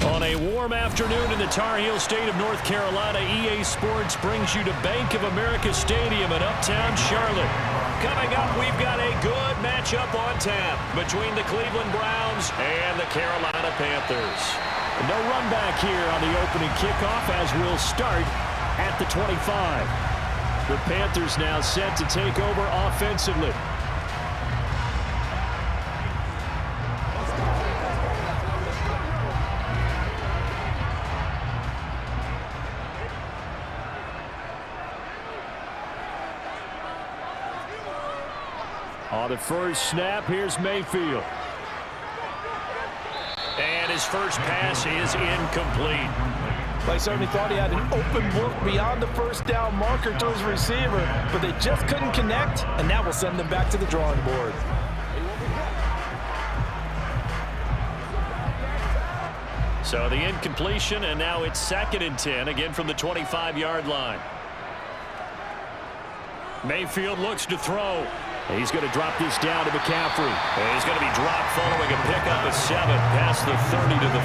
On a warm afternoon in the Tar Heel state of North Carolina, EA Sports brings you to Bank of America Stadium in Uptown Charlotte. Coming up, we've got a good matchup on tap between the Cleveland Browns and the Carolina Panthers. No run back here on the opening kickoff as we'll start at the 25. The Panthers now set to take over offensively. On the first snap, here's Mayfield. And his first pass is incomplete. They certainly thought he had an open look beyond the first down marker to his receiver, but they just couldn't connect, and that will send them back to the drawing board. So the incompletion, and now it's 2nd and 10, again from the 25-yard line. Mayfield looks to throw. He's going to drop this down to McCaffrey. And he's going to be dropped following a pickup of 7 past the 30 to the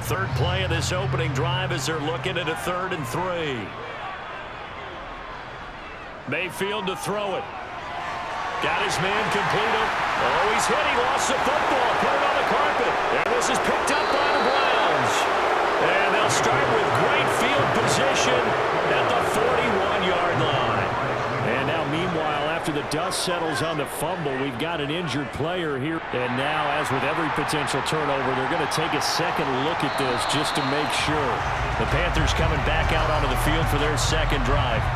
32. Third play of this opening drive as they're looking at a 3rd and 3. Mayfield to throw it. Got his man completed. Oh, he's hit. He lost the football. Put it on the carpet. And this is picked up by the Browns. And they'll start with great field position at the 41-yard line. And now, meanwhile, after the dust settles on the fumble, we've got an injured player here. And now, as with every potential turnover, they're going to take a second look at this just to make sure. The Panthers coming back out onto the field for their second drive.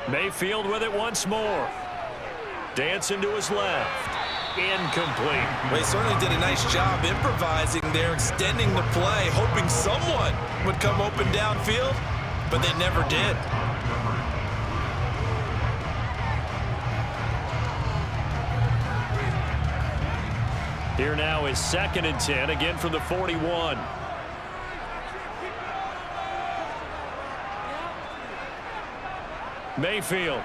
Mayfield with it once more. Dancing to his left. Incomplete. Well, he certainly did a nice job improvising there, extending the play, hoping someone would come open downfield, but they never did. Here now is 2nd and 10, again from the 41. Mayfield.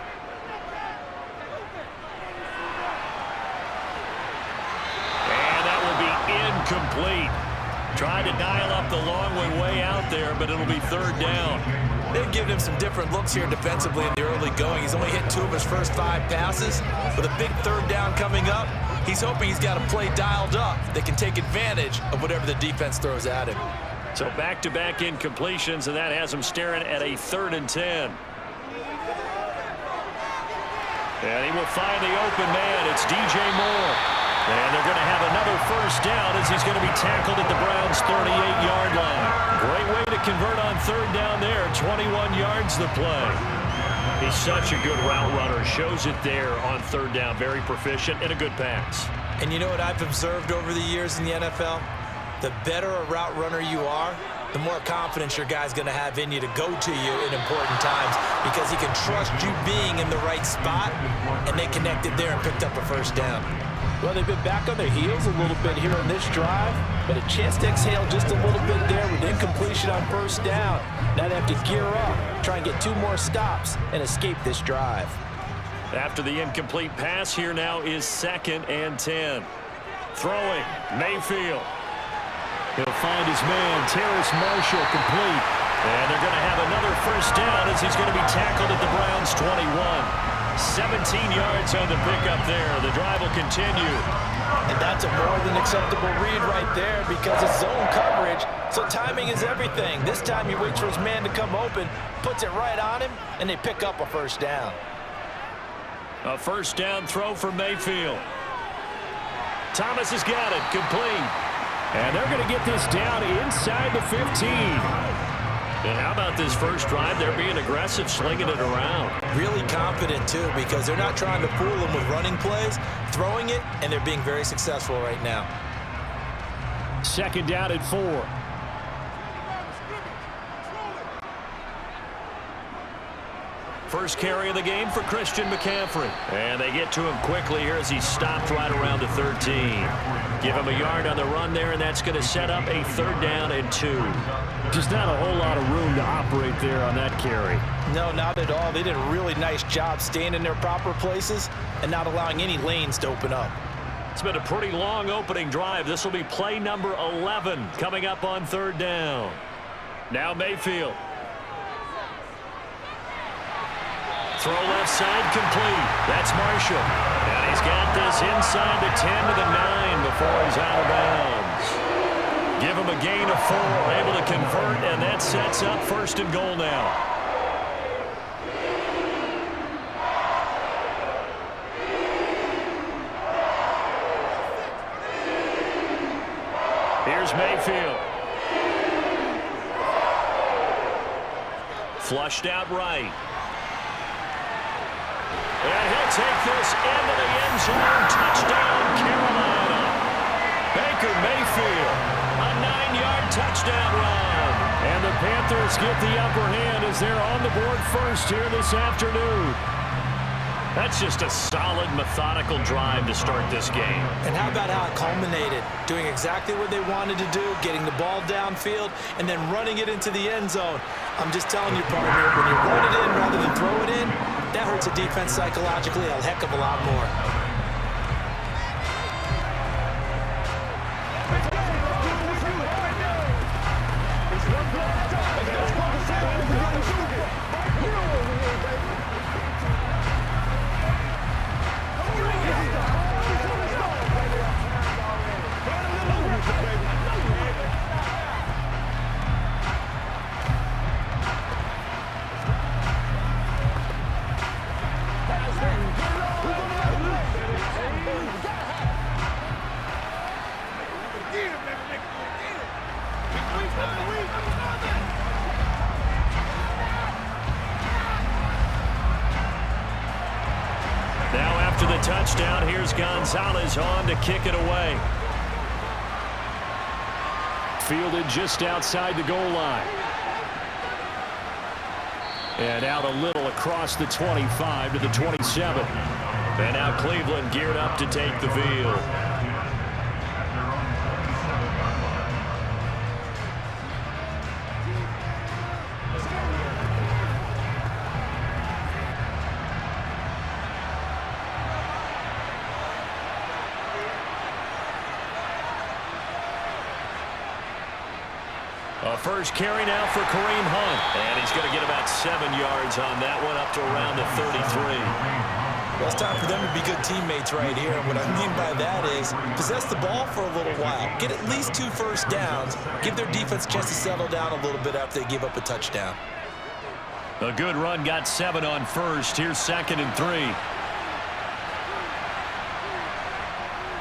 And that will be incomplete. Tried to dial up the long way out there, but it'll be 3rd down. They've given him some different looks here defensively in the early going. He's only hit 2 of his first 5 passes. With a big 3rd down coming up, he's hoping he's got a play dialed up that can take advantage of whatever the defense throws at him. So back-to-back incompletions, and that has him staring at a 3rd and 10. And he will find the open man. It's DJ Moore. And they're going to have another first down as he's going to be tackled at the Browns' 38-yard line. Great way to convert on 3rd down there. 21 yards the play. He's such a good route runner. Shows it there on 3rd down. Very proficient and a good pass. And you know what I've observed over the years in the NFL? The better a route runner you are, the more confidence your guy's going to have in you to go to you in important times because he can trust you being in the right spot, and they connected there and picked up a first down. Well, they've been back on their heels a little bit here on this drive, but a chance to exhale just a little bit there with incompletion on first down. Now they have to gear up, try and get 2 more stops, and escape this drive. After the incomplete pass, here now is 2nd and 10. Throwing, Mayfield. He'll find his man, Terrace Marshall, complete. And they're going to have another first down as he's going to be tackled at the Browns' 21. 17 yards on the pickup there. The drive will continue. And that's a more than acceptable read right there because it's zone coverage, so timing is everything. This time he waits for his man to come open, puts it right on him, and they pick up a first down. A first down throw for Mayfield. Thomas has got it, complete. And they're going to get this down inside the 15. And how about this first drive? They're being aggressive, slinging it around. Really confident, too, because they're not trying to fool them with running plays, throwing it, and they're being very successful right now. Second down at 4. First carry of the game for Christian McCaffrey. And they get to him quickly here as he's stopped right around the 13. Give him a yard on the run there, and that's going to set up a 3rd down and 2. Just not a whole lot of room to operate there on that carry. No, not at all. They did a really nice job staying in their proper places and not allowing any lanes to open up. It's been a pretty long opening drive. This will be play number 11 coming up on 3rd down. Now Mayfield. Throw left side complete. That's Marshall. And he's got this inside the 10 to the 9 before he's out of bounds. Give him a gain of 4. Able to convert, and that sets up 1st and goal now. Here's Mayfield. Flushed out right. And he'll take this into the end zone. Touchdown, Carolina. Baker Mayfield, a 9-yard touchdown run. And the Panthers get the upper hand as they're on the board first here this afternoon. That's just a solid, methodical drive to start this game. And how about how it culminated? Doing exactly what they wanted to do, getting the ball downfield, and then running it into the end zone. I'm just telling you, partner, when you run it in rather than throw it in, that hurts a defense psychologically a heck of a lot more. Now after the touchdown, here's Gonzalez on to kick it away. Fielded just outside the goal line. And out a little across the 25 to the 27. And now Cleveland geared up to take the field. A first carry now for Kareem Hunt. And he's going to get about 7 yards on that one, up to around the 33. Well, it's time for them to be good teammates right here. And what I mean by that is possess the ball for a little while. Get at least 2 first downs. Give their defense a chance to settle down a little bit after they give up a touchdown. A good run, got 7 on first. Here's 2nd and 3.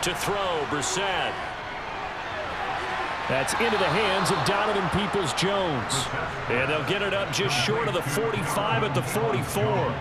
To throw, Brissett. That's into the hands of Donovan Peoples-Jones. And they'll get it up just short of the 45 at the 44.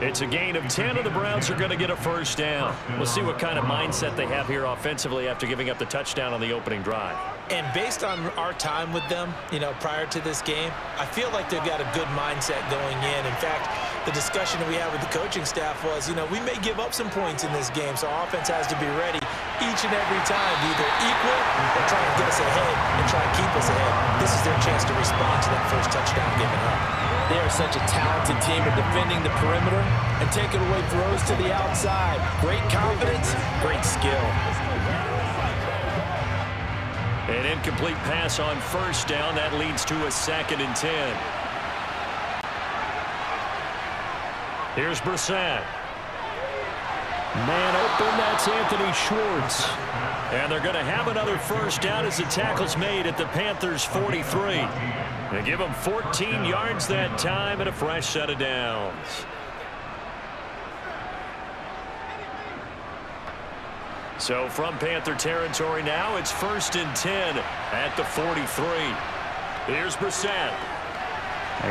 It's a gain of 10, and the Browns are going to get a first down. We'll see what kind of mindset they have here offensively after giving up the touchdown on the opening drive. And based on our time with them, prior to this game, I feel like they've got a good mindset going in. In fact, the discussion that we had with the coaching staff was, we may give up some points in this game, so our offense has to be ready each and every time to either equal or try and get us ahead and try and keep us ahead. This is their chance to respond to that first touchdown given up. They are such a talented team at defending the perimeter and taking away throws to the outside. Great confidence, great skill. An incomplete pass on first down. That leads to a 2nd and 10. Here's Brissett. Man open, that's Anthony Schwartz. And they're going to have another first down as the tackle's made at the Panthers' 43. They give them 14 yards that time and a fresh set of downs. So from Panther territory now, it's 1st and 10 at the 43. Here's Brissett.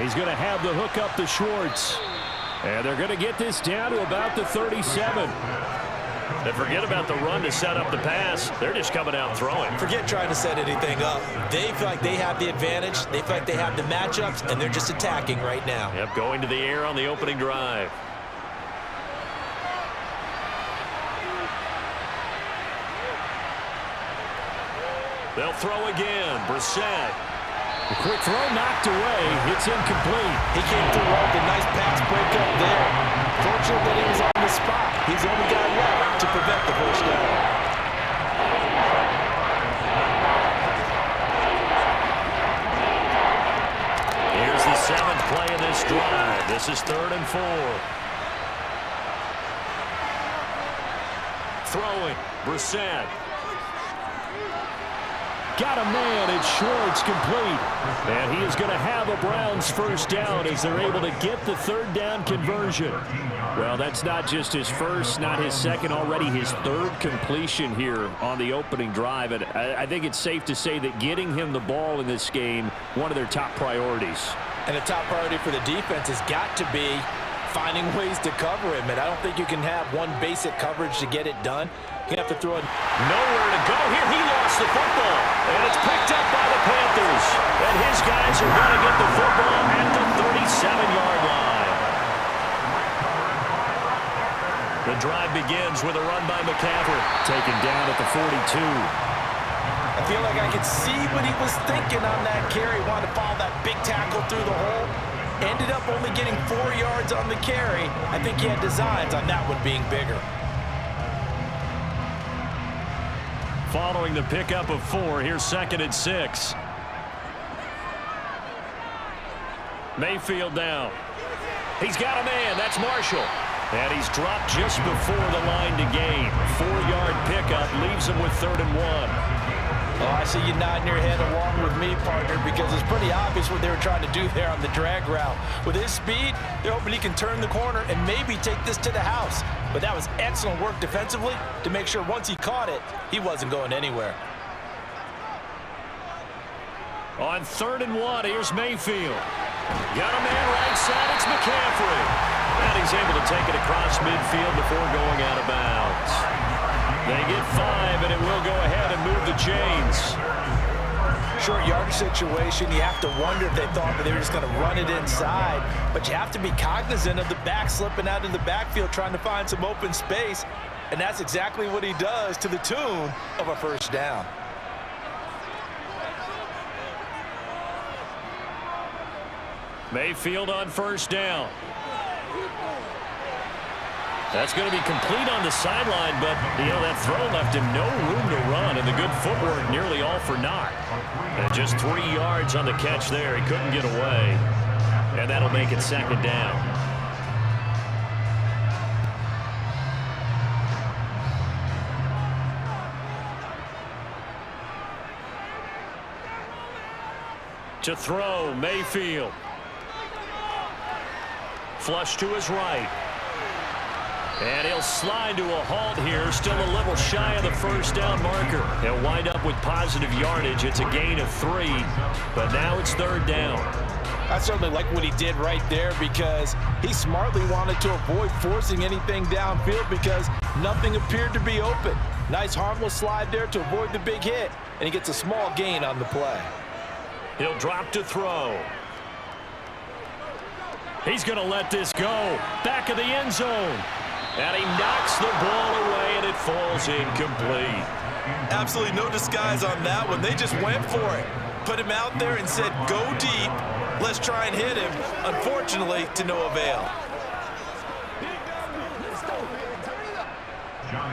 He's going to have the hook up to Schwartz. And they're going to get this down to about the 37. They forget about the run to set up the pass. They're just coming out throwing. Forget trying to set anything up. They feel like they have the advantage. They feel like they have the matchups, and they're just attacking right now. Yep, going to the air on the opening drive. They'll throw again. Brissett. A quick throw knocked away. It's incomplete. He came through well with a nice pass breakup there. Fortunate that he was on the spot. He's the only guy left to prevent the first down. Here's the 7th play of this drive. This is 3rd and 4. Throwing. Brissett. Got a man. It's short. It's complete. And he is going to have a Browns first down as they're able to get the 3rd down conversion. Well, that's not just his first, not his second, already his 3rd completion here on the opening drive. And I think it's safe to say that getting him the ball in this game, one of their top priorities. And the top priority for the defense has got to be finding ways to cover him. And I don't think you can have one basic coverage to get it done. You have to throw it. Nowhere to go here. He lost the football. And it's picked up by the Panthers. And his guys are going to get the football at the 37-yard line. The drive begins with a run by McCaffrey. Taken down at the 42. I feel like I could see what he was thinking on that carry. Wanted to follow that big tackle through the hole. Ended up only getting 4 yards on the carry. I think he had designs on that one being bigger. Following the pickup of 4, here's 2nd and 6. Mayfield down. He's got a man. That's Marshall. And he's dropped just before the line to gain. 4-yard pickup leaves him with 3rd and 1. Oh, I see you nodding your head along with me, partner, because it's pretty obvious what they were trying to do there on the drag route. With his speed, they're hoping he can turn the corner and maybe take this to the house. But that was excellent work defensively to make sure once he caught it, he wasn't going anywhere. On 3rd and 1, here's Mayfield. Got a man right side, it's McCaffrey. And he's able to take it across midfield before going out of bounds. They get 5, and it will go ahead and move the chains. Short yardage situation, you have to wonder if they thought that they were just going to run it inside. But you have to be cognizant of the back slipping out of the backfield trying to find some open space. And that's exactly what he does to the tune of a first down. Mayfield on first down. That's going to be complete on the sideline, but, that throw left him no room to run, and the good footwork nearly all for naught. And just 3 yards on the catch there. He couldn't get away, and that'll make it 2nd down. To throw, Mayfield. Flush to his right. And he'll slide to a halt here, still a little shy of the first down marker. He'll wind up with positive yardage. It's a gain of 3, but now it's 3rd down. I certainly like what he did right there because he smartly wanted to avoid forcing anything downfield because nothing appeared to be open. Nice harmless slide there to avoid the big hit, and he gets a small gain on the play. He'll drop to throw. He's going to let this go. Back of the end zone. And he knocks the ball away, and it falls incomplete. Absolutely no disguise on that one. They just went for it. Put him out there and said, go deep. Let's try and hit him. Unfortunately, to no avail.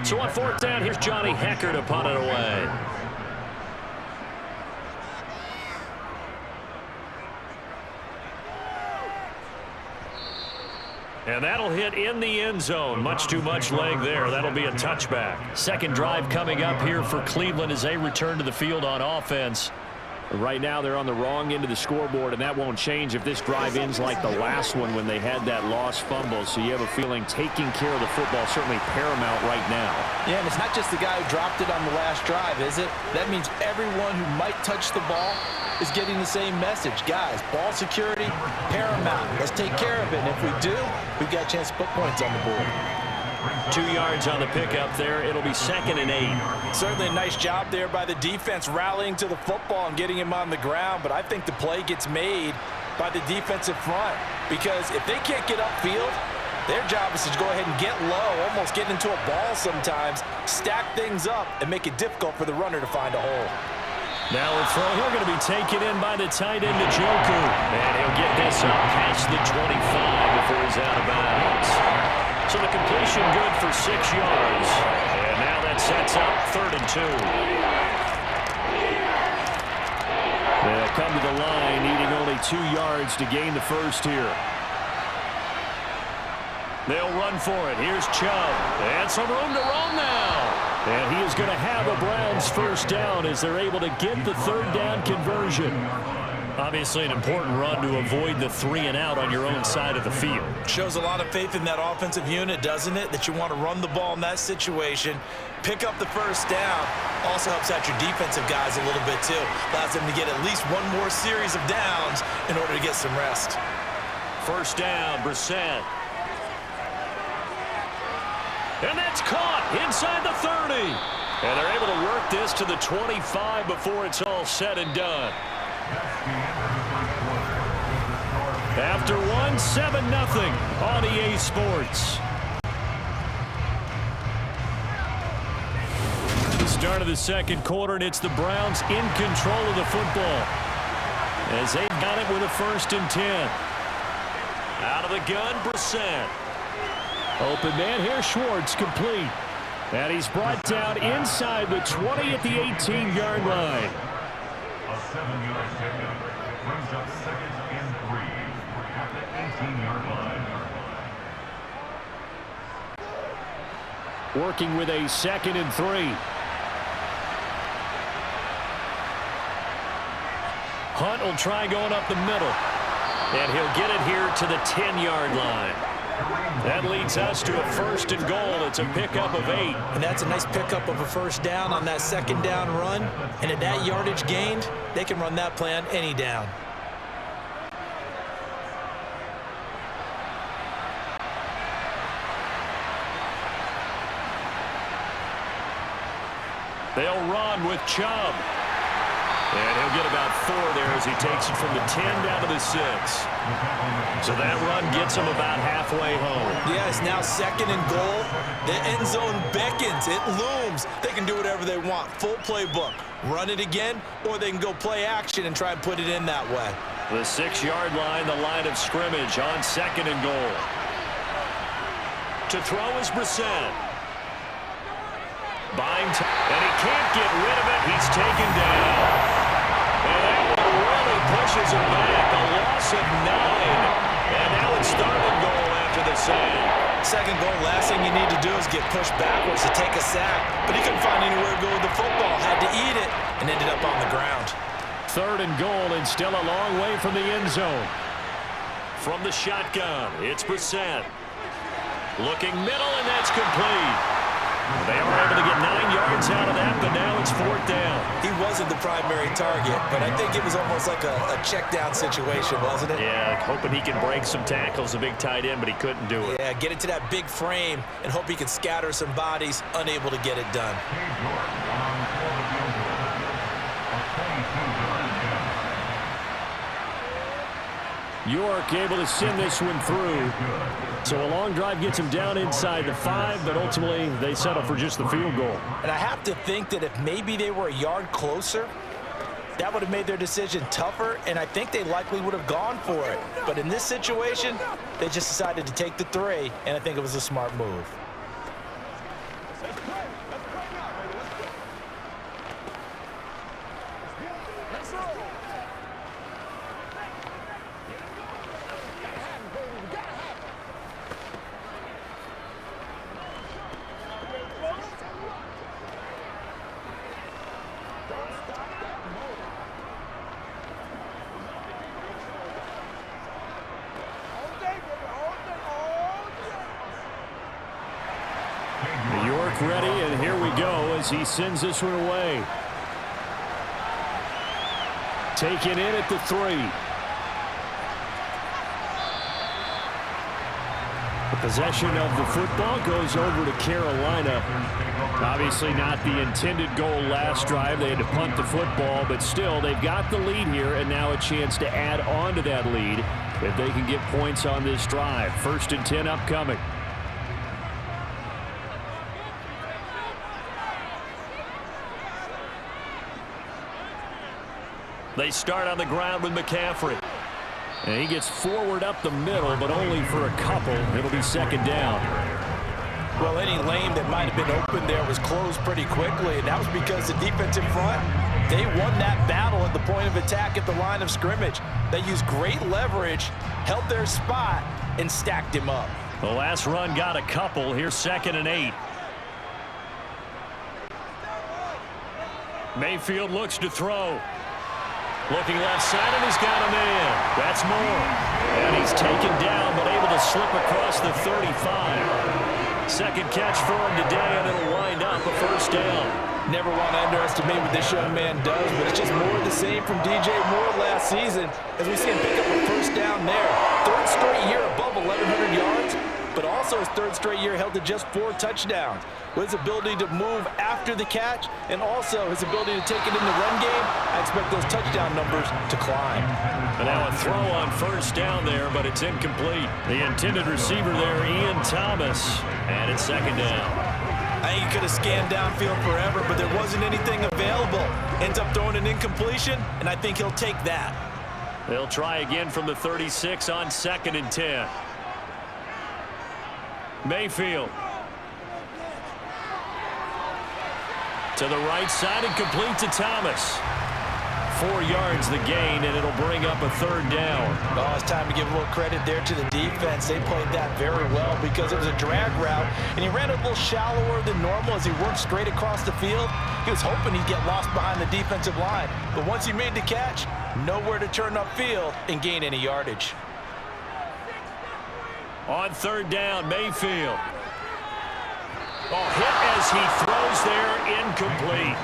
So on 4th down, here's Johnny Hecker to punt it away. And that'll hit in the end zone. Much too much leg there. That'll be a touchback. 2nd drive coming up here for Cleveland as they return to the field on offense. Right now they're on the wrong end of the scoreboard, and that won't change if this drive ends like the last one when they had that lost fumble. So you have a feeling taking care of the football certainly paramount right now. Yeah, and it's not just the guy who dropped it on the last drive, is it? That means everyone who might touch the ball is getting the same message. Guys, ball security, paramount. Let's take care of it. And if we do, we've got a chance to put points on the board. 2 yards on the pickup there. It'll be 2nd and 8. Certainly a nice job there by the defense rallying to the football and getting him on the ground, but I think the play gets made by the defensive front because if they can't get upfield, their job is to go ahead and get low, almost get into a ball sometimes, stack things up, and make it difficult for the runner to find a hole. Now a throw here going to be taken in by the tight end, Njoku. And he'll get this up past the 25 before he's out of bounds. So the completion good for 6 yards. And now that sets up 3rd and 2. They'll come to the line, needing only 2 yards to gain the first here. They'll run for it. Here's Chubb. And some room to roam now. And he is going to have a Browns first down as they're able to get the 3rd down conversion. Obviously an important run to avoid the 3 and out on your own side of the field. Shows a lot of faith in that offensive unit, doesn't it? That you want to run the ball in that situation, pick up the first down. Also helps out your defensive guys a little bit too. Allows them to get at least one more series of downs in order to get some rest. First down, Brissett. And that's caught inside the 30. And they're able to work this to the 25 before it's all said and done. After one, 7-0 on EA Sports. The start of the second quarter, and it's the Browns in control of the football as they've got it with a 1st and 10. Out of the gun, Brissett. Open man here, Schwartz, complete. And he's brought down inside the 20 at the 18-yard line. A 7-yard pickup brings up 2nd and 3 at the 18-yard line. Working with a 2nd and 3. Hunt will try going up the middle. And he'll get it here to the 10-yard line. That leads us to a 1st and goal. It's a pickup of 8. And that's a nice pickup of a first down on that 2nd down run. And at that yardage gained, they can run that play on any down. They'll run with Chubb. And he'll get about 4 there as he takes it from the 10 down to the 6. So that run gets him about halfway home. Yeah, it's now 2nd and goal. The end zone beckons. It looms. They can do whatever they want. Full playbook. Run it again, or they can go play action and try and put it in that way. The 6-yard line, the line of scrimmage on 2nd and goal. To throw is Brissett. Buying time, and he can't get rid of it. He's taken down. And that one really pushes him back. A loss of 9. And now it's 3rd and goal after the sack. 2nd goal, last thing you need to do is get pushed backwards to take a sack. But he couldn't find anywhere to go with the football. Had to eat it and ended up on the ground. 3rd and goal and still a long way from the end zone. From the shotgun, it's Brissett. Looking middle, and that's complete. They are able to get 9 yards out of that, but now it's 4th down. He wasn't the primary target, but I think it was almost like a check down situation, wasn't it? Yeah, hoping he can break some tackles, a big tight end, but he couldn't do it. Yeah, get it to that big frame and hope he can scatter some bodies, unable to get it done. York able to send this one through. So a long drive gets him down inside the 5, but ultimately they settle for just the field goal. And I have to think that if maybe they were a yard closer, that would have made their decision tougher, and I think they likely would have gone for it. But in this situation, they just decided to take the 3, and I think it was a smart move. Ready, and here we go as he sends this one away. Taken in at the 3. Possession of the football goes over to Carolina. Obviously not the intended goal last drive. They had to punt the football, but still they've got the lead here, and now a chance to add on to that lead if they can get points on this drive. 1st and 10 upcoming. They start on the ground with McCaffrey. And he gets forward up the middle, but only for a couple. It'll be 2nd down. Well, any lane that might have been open there was closed pretty quickly, and that was because the defensive front, they won that battle at the point of attack at the line of scrimmage. They used great leverage, held their spot, and stacked him up. The last run got a couple. Here's 2nd and 8. Mayfield looks to throw. Looking left side, and he's got a man. That's Moore. And he's taken down, but able to slip across the 35. 2nd catch for him today, and it'll wind up a 1st down. Never want to underestimate what this young man does, but it's just more of the same from DJ Moore last season as we see him pick up a 1st down there. 3rd straight year above 1,100 yards, but also his 3rd straight year held to just 4 touchdowns. With his ability to move after the catch and also his ability to take it in the run game, I expect those touchdown numbers to climb. And now a throw on 1st down there, but it's incomplete. The intended receiver there, Ian Thomas, and it's 2nd down. I think he could have scanned downfield forever, but there wasn't anything available. Ends up throwing an incompletion, and I think he'll take that. They'll try again from the 36 on 2nd and 10. Mayfield. To the right side and complete to Thomas. 4 yards the gain, and it'll bring up a 3rd down. Oh, it's time to give a little credit there to the defense. They played that very well because it was a drag route, and he ran a little shallower than normal as he worked straight across the field. He was hoping he'd get lost behind the defensive line, but once he made the catch, nowhere to turn upfield and gain any yardage. On 3rd down, Mayfield. Oh, hit as he throws there, incomplete.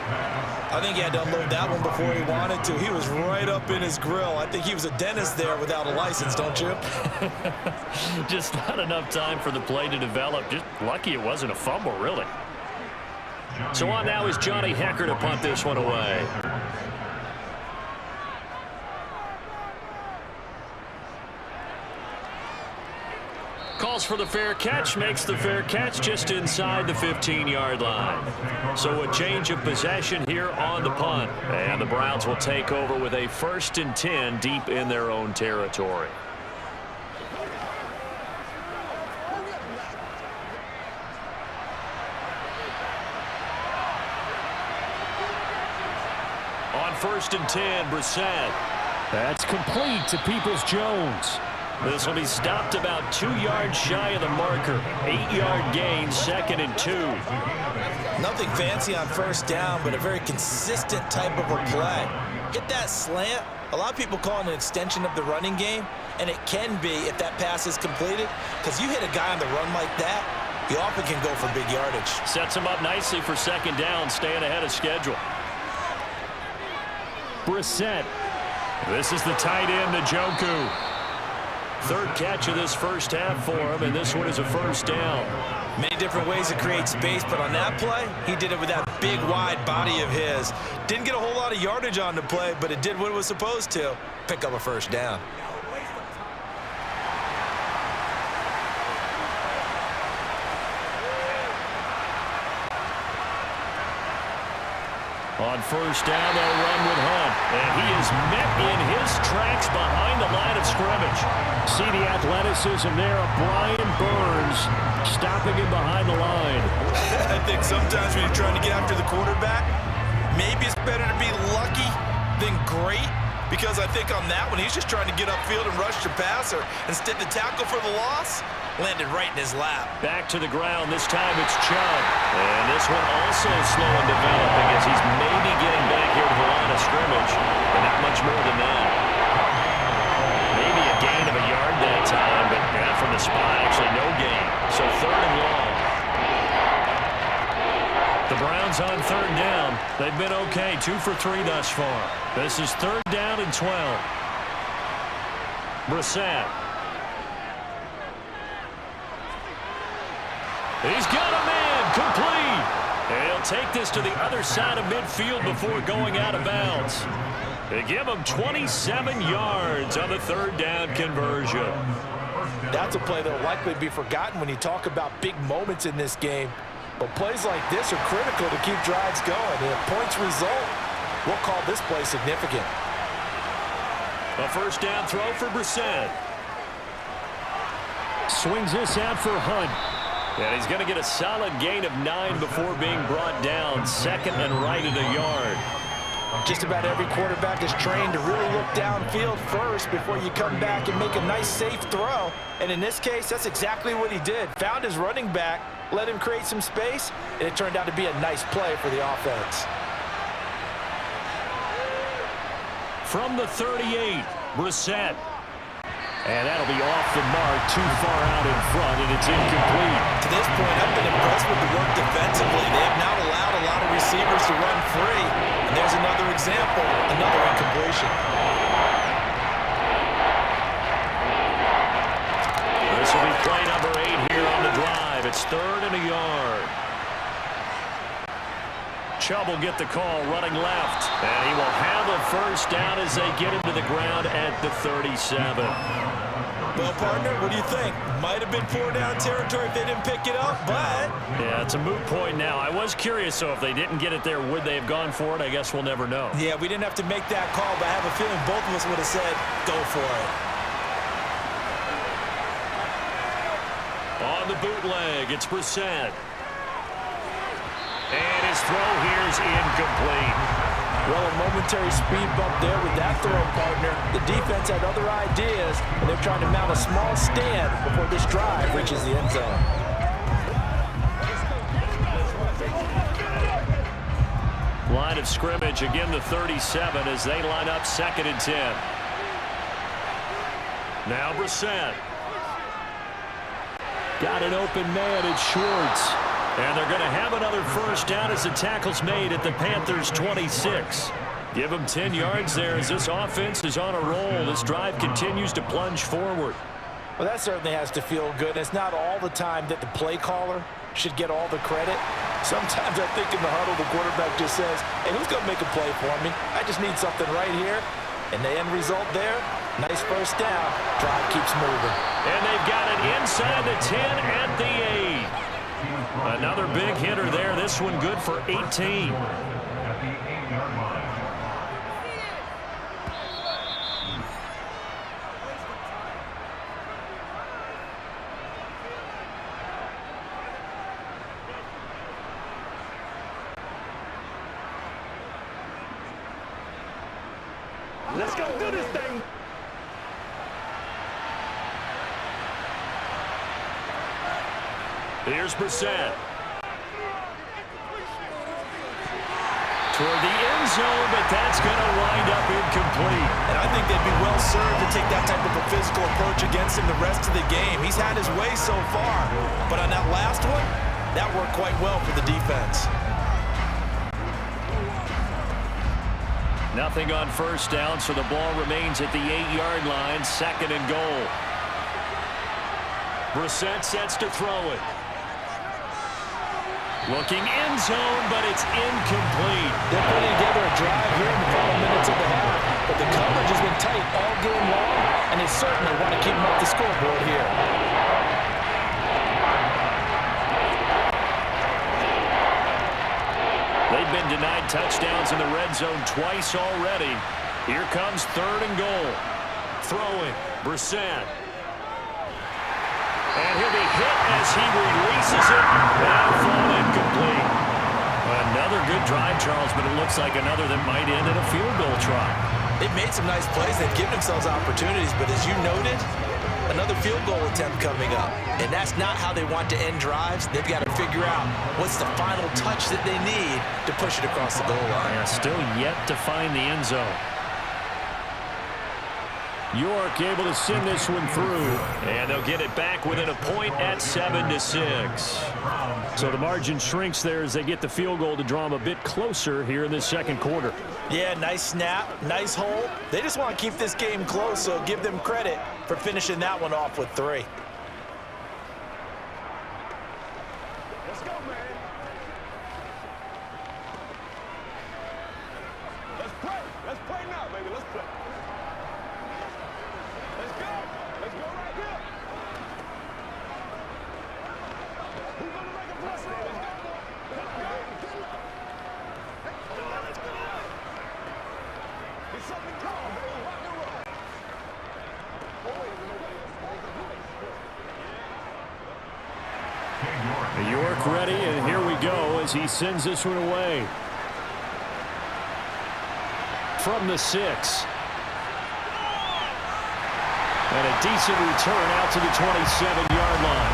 I think he had to unload that one before he wanted to. He was right up in his grill. I think he was a dentist there without a license, don't you? Just not enough time for the play to develop. Just lucky it wasn't a fumble, really. So on now is Johnny Hecker to punt this one away. Calls for the fair catch, makes the fair catch just inside the 15-yard line. So a change of possession here on the punt. And the Browns will take over with a 1st and 10 deep in their own territory. On 1st and 10, Brissett. That's complete to Peoples-Jones. This will be stopped about 2 yards shy of the marker. 8-yard gain, 2nd and 2. Nothing fancy on 1st down, but a very consistent type of a play. Hit that slant. A lot of people call it an extension of the running game, and it can be if that pass is completed, because you hit a guy on the run like that, you often can go for big yardage. Sets him up nicely for 2nd down, staying ahead of schedule. Brissett. This is the tight end, Njoku. 3rd catch of this 1st half for him, and this one is a 1st down. Many different ways to create space, but on that play, he did it with that big, wide body of his. Didn't get a whole lot of yardage on the play, but it did what it was supposed to. Pick up a 1st down. On 1st down, they'll run with Hunt. And he is met in his tracks behind the line of scrimmage. See the athleticism there of Brian Burns stopping him behind the line. I think sometimes when you're trying to get after the quarterback, maybe it's better to be lucky than great. Because I think on that one, he's just trying to get upfield and rush the passer. Instead, the tackle for the loss landed right in his lap. Back to the ground. This time it's Chubb. And this one also slow in developing as he's maybe getting back here to the line of scrimmage. But not much more than that. Maybe a gain of a yard that time, but not from the spot. Actually, no gain. So 3rd and long. The Browns on 3rd down. They've been okay. 2 for 3 thus far. This is 3rd down and 12. He's got a man complete. And he'll take this to the other side of midfield before going out of bounds. They give him 27 yards on the third down conversion. That's a play that will likely be forgotten when you talk about big moments in this game. But plays like this are critical to keep drives going. And if points result, we'll call this play significant. A first down throw for Brissett. Swings this out for Hunt. And he's going to get a solid gain of 9 before being brought down. Second and right at a yard. Just about every quarterback is trained to really look downfield first before you come back and make a nice, safe throw. And in this case, that's exactly what he did. Found his running back, let him create some space, and it turned out to be a nice play for the offense. From the 38, Brissett. And that'll be off the mark, too far out in front, and it's incomplete. To this point, I've been impressed with the work defensively. They have not allowed a lot of receivers to run free. And there's another example, another incompletion. This will be play number 8 here on the drive. It's third and a yard. Chubb will get the call, running left. And he will have a first down as they get him to the ground at the 37. Well, partner, what do you think? Might have been 4-down territory if they didn't pick it up, but... Yeah, it's a moot point now. I was curious, so if they didn't get it there, would they have gone for it? I guess we'll never know. Yeah, we didn't have to make that call, but I have a feeling both of us would have said, go for it. On the bootleg, it's Brissett. And his throw here is incomplete. Well, a momentary speed bump there with that throw, partner. The defense had other ideas, and they're trying to mount a small stand before this drive reaches the end zone. Line of scrimmage, again the 37 as they line up 2nd and 10. Now Brissett. Got an open man at Schwartz. And they're going to have another first down as the tackle's made at the Panthers' 26. Give them 10 yards there as this offense is on a roll. This drive continues to plunge forward. Well, that certainly has to feel good. It's not all the time that the play caller should get all the credit. Sometimes I think in the huddle, the quarterback just says, hey, who's going to make a play for me? I just need something right here. And the end result there, nice first down. Drive keeps moving. And they've got it inside the 10 at the 8. Another big hitter there. This one good for 18. At the 8-yard line. Let's go do this thing. Here's Brissett. Toward the end zone, but that's going to wind up incomplete. And I think they'd be well served to take that type of a physical approach against him the rest of the game. He's had his way so far, but on that last one, that worked quite well for the defense. Nothing on first down, so the ball remains at the 8-yard line, 2nd and goal. Brissett sets to throw it. Looking end zone, but it's incomplete. They're putting together a drive here in the final minutes of the half, but the coverage has been tight all game long, and they certainly want to keep them off the scoreboard here. They've been denied touchdowns in the red zone twice already. Here comes 3rd and goal. Throwing, Brissett. And he'll be hit as he releases it. And fall incomplete. Another good drive, Charles, but it looks like another that might end in a field goal try. They've made some nice plays. They've given themselves opportunities, but as you noted, another field goal attempt coming up. And that's not how they want to end drives. They've got to figure out what's the final touch that they need to push it across the goal line. Yeah, still yet to find the end zone. York able to send this one through. And they'll get it back within a point at 7-6. So the margin shrinks there as they get the field goal to draw them a bit closer here in this second quarter. Yeah, nice snap, nice hole. They just want to keep this game close, so give them credit for finishing that one off with 3. York ready, and here we go as he sends this one away. From the 6. And a decent return out to the 27-yard line.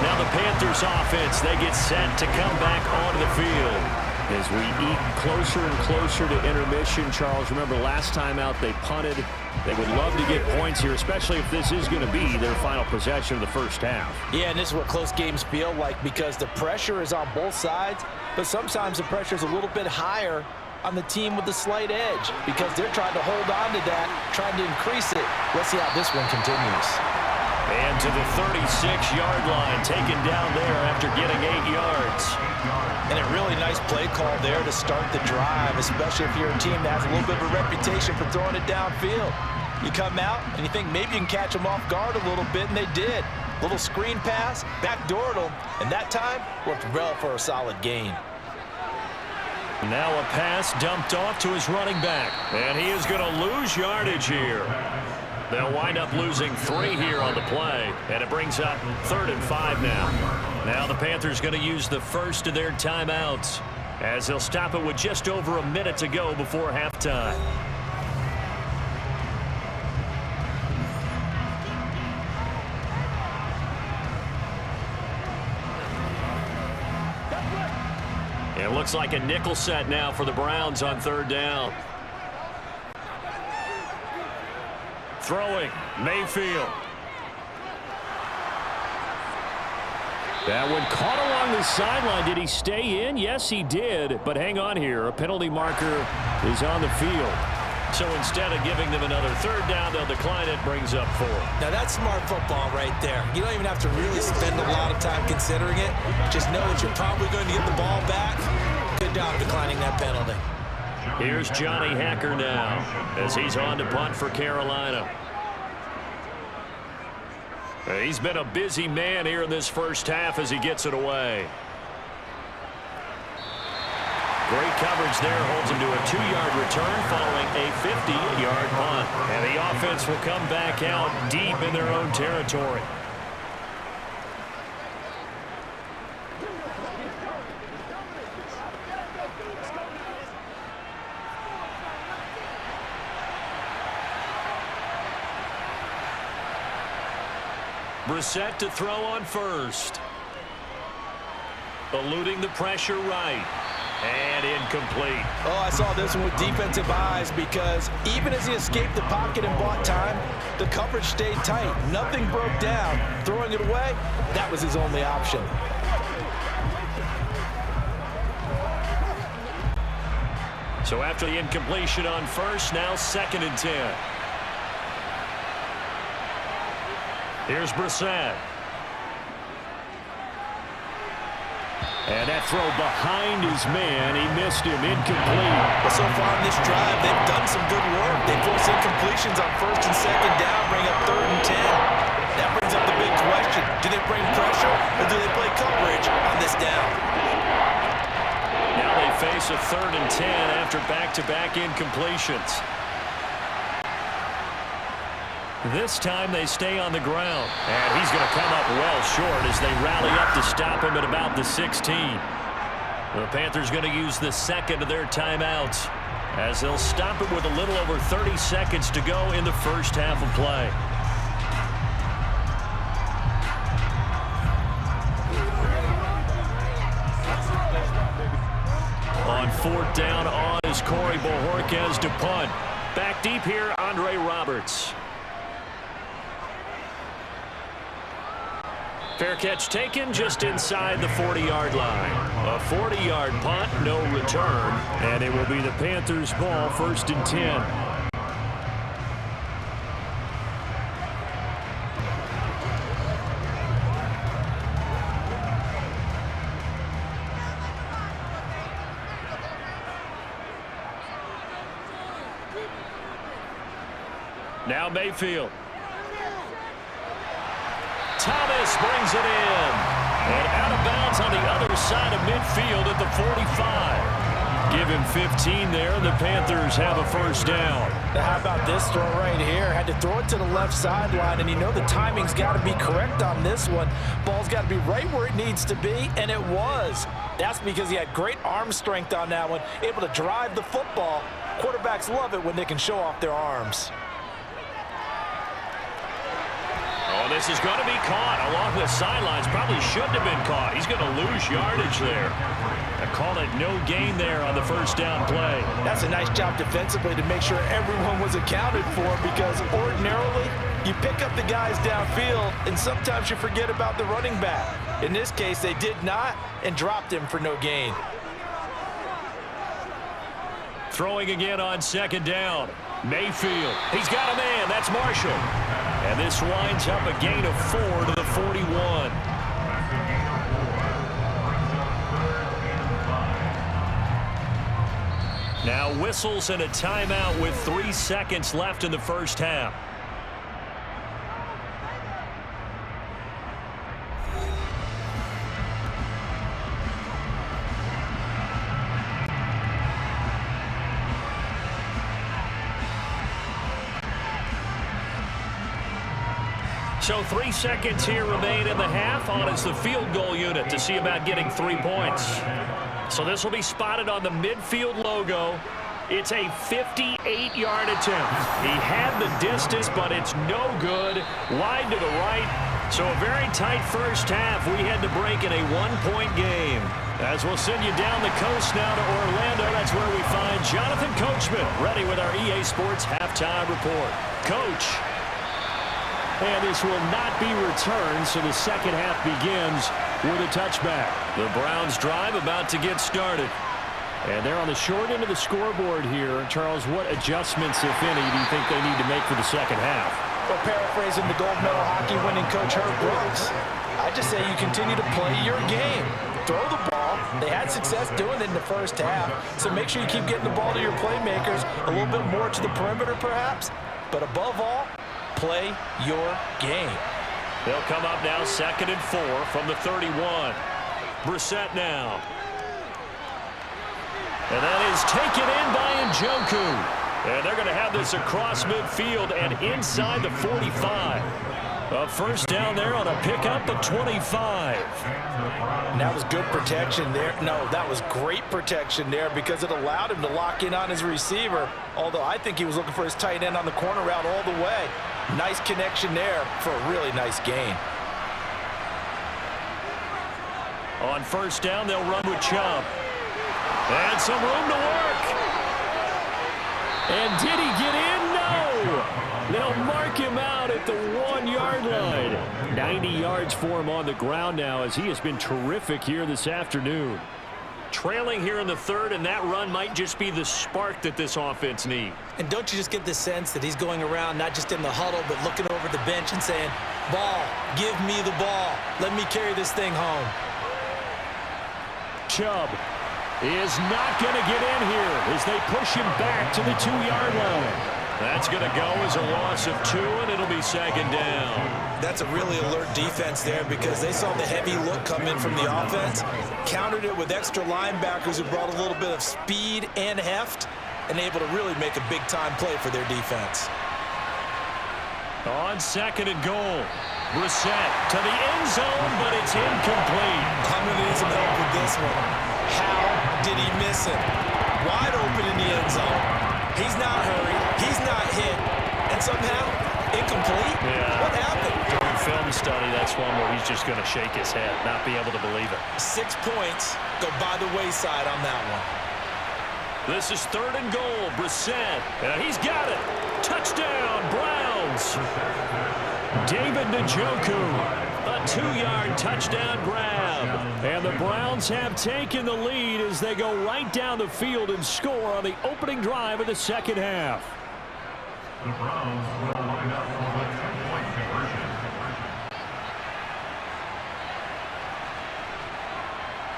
Now the Panthers offense, they get set to come back onto the field. As we eat closer and closer to intermission, Charles, remember last time out they punted. They would love to get points here, especially if this is going to be their final possession of the first half. Yeah, and this is what close games feel like because the pressure is on both sides, but sometimes the pressure is a little bit higher on the team with the slight edge because they're trying to hold on to that, trying to increase it. Let's see how this one continues. And to the 36-yard line, taken down there after getting 8 yards. And a really nice play call there to start the drive, especially if you're a team that has a little bit of a reputation for throwing it downfield. You come out and you think maybe you can catch them off guard a little bit, and they did. Little screen pass, backdoored them, and that time worked well for a solid gain. Now a pass dumped off to his running back, and he is going to lose yardage here. They'll wind up losing 3 here on the play, and it brings up 3rd and 5 now. Now the Panthers going to use the first of their timeouts as they'll stop it with just over a minute to go before halftime. It looks like a nickel set now for the Browns on 3rd down. Throwing, Mayfield. That one caught along the sideline. Did he stay in? Yes, he did. But hang on here. A penalty marker is on the field. So instead of giving them another 3rd down, they'll decline it, brings up 4. Now that's smart football right there. You don't even have to really spend a lot of time considering it. Just know that you're probably going to get the ball back. Good job declining that penalty. Here's Johnny Hacker now as he's on to punt for Carolina. He's been a busy man here in this first half as he gets it away. Great coverage there, holds him to a 2-yard return following a 50-yard punt. And the offense will come back out deep in their own territory. Brissett to throw on first. Eluding the pressure right. And incomplete. Oh, I saw this one with defensive eyes because even as he escaped the pocket and bought time, the coverage stayed tight. Nothing broke down. Throwing it away, that was his only option. So after the incompletion on first, now 2nd and 10. Here's Brissett. And that throw behind his man. He missed him. Incomplete. But so far in this drive, they've done some good work. They force incompletions on 1st and 2nd down, bring up 3rd and 10. That brings up the big question. Do they bring pressure or do they play coverage on this down? Now they face a 3rd and 10 after back-to-back incompletions. This time they stay on the ground. And he's going to come up well short as they rally up to stop him at about the 16. The Panthers going to use the 2nd of their timeouts as they'll stop it with a little over 30 seconds to go in the first half of play. On 4th down, on is Corey Bojorquez to punt. Back deep here, Andre Roberts. Fair catch taken just inside the 40-yard line. A 40-yard punt, no return, and it will be the Panthers' ball, 1st and 10. Now Mayfield. Thomas brings it in. And out of bounds on the other side of midfield at the 45. give him 15 there. The Panthers have a first down. Now, how about this throw right here? Had to throw it to the left sideline, and you know the timing's got to be correct on this one. Ball's got to be right where it needs to be, and it was. That's because he had great arm strength on that one, able to drive the football. Quarterbacks love it when they can show off their arms. Oh, this is going to be caught along the sidelines. Probably shouldn't have been caught. He's going to lose yardage there. I call it no gain there on the first down play. That's a nice job defensively to make sure everyone was accounted for, because ordinarily you pick up the guys downfield and sometimes you forget about the running back. In this case, they did not and dropped him for no gain. Throwing again on second down. Mayfield. He's got a man. That's Marshall. And this winds up a gain of 4 to the 41. Now whistles and a timeout with 3 seconds left in the first half. So 3 seconds here remain in the half. On is the field goal unit to see about getting 3 points. So this will be spotted on the midfield logo. It's a 58-yard attempt. He had the distance, but it's no good. Wide to the right. So a very tight first half. We had to break in a 1-point game. As we'll send you down the coast now to Orlando, that's where we find Jonathan Coachman, ready with our EA Sports halftime report. Coach. And this will not be returned, so the second half begins with a touchback. The Browns drive about to get started. And they're on the short end of the scoreboard here. Charles, what adjustments, if any, do you think they need to make for the second half? Well, paraphrasing the gold medal hockey winning coach Herb Brooks, I just say you continue to play your game. Throw the ball. They had success doing it in the first half, so make sure you keep getting the ball to your playmakers, a little bit more to the perimeter perhaps, but above all, play your game. They'll come up now 2nd and 4 from the 31. Brissett now. And that is taken in by Njoku. And they're going to have this across midfield and inside the 45. A first down there on a pickup of 25. And that was good protection there. No, that was great protection there because it allowed him to lock in on his receiver, although I think he was looking for his tight end on the corner route all the way. Nice connection there for a really nice gain. On first down, they'll run with Chubb. And some room to work. And did he get in? No. They'll mark him out at the 1-yard line. 90 yards for him on the ground now as he has been terrific here this afternoon. Trailing here in the third, and that run might just be the spark that this offense needs. And don't you just get the sense that he's going around not just in the huddle but looking over the bench and saying, ball, give me the ball. Let me carry this thing home. Chubb is not going to get in here as they push him back to the 2-yard line. That's going to go as a loss of 2, and it'll be 2nd down. That's a really alert defense there because they saw the heavy look come in from the offense, countered it with extra linebackers who brought a little bit of speed and heft, and able to really make a big-time play for their defense. On 2nd and goal, Brissett to the end zone, but it's incomplete. I'm going to need some help with this one. How did he miss it? Wide open in the end zone. He's not hurried. He's not hit. And somehow, incomplete? Yeah. What happened? During film study, that's one where he's just going to shake his head, not be able to believe it. 6 points go by the wayside on that one. This is 3rd and goal. Brissett. And he's got it. Touchdown, Browns. David Njoku. A 2-yard touchdown grab. And the Browns have taken the lead as they go right down the field and score on the opening drive of the second half. The Browns will line up for the 2-point conversion.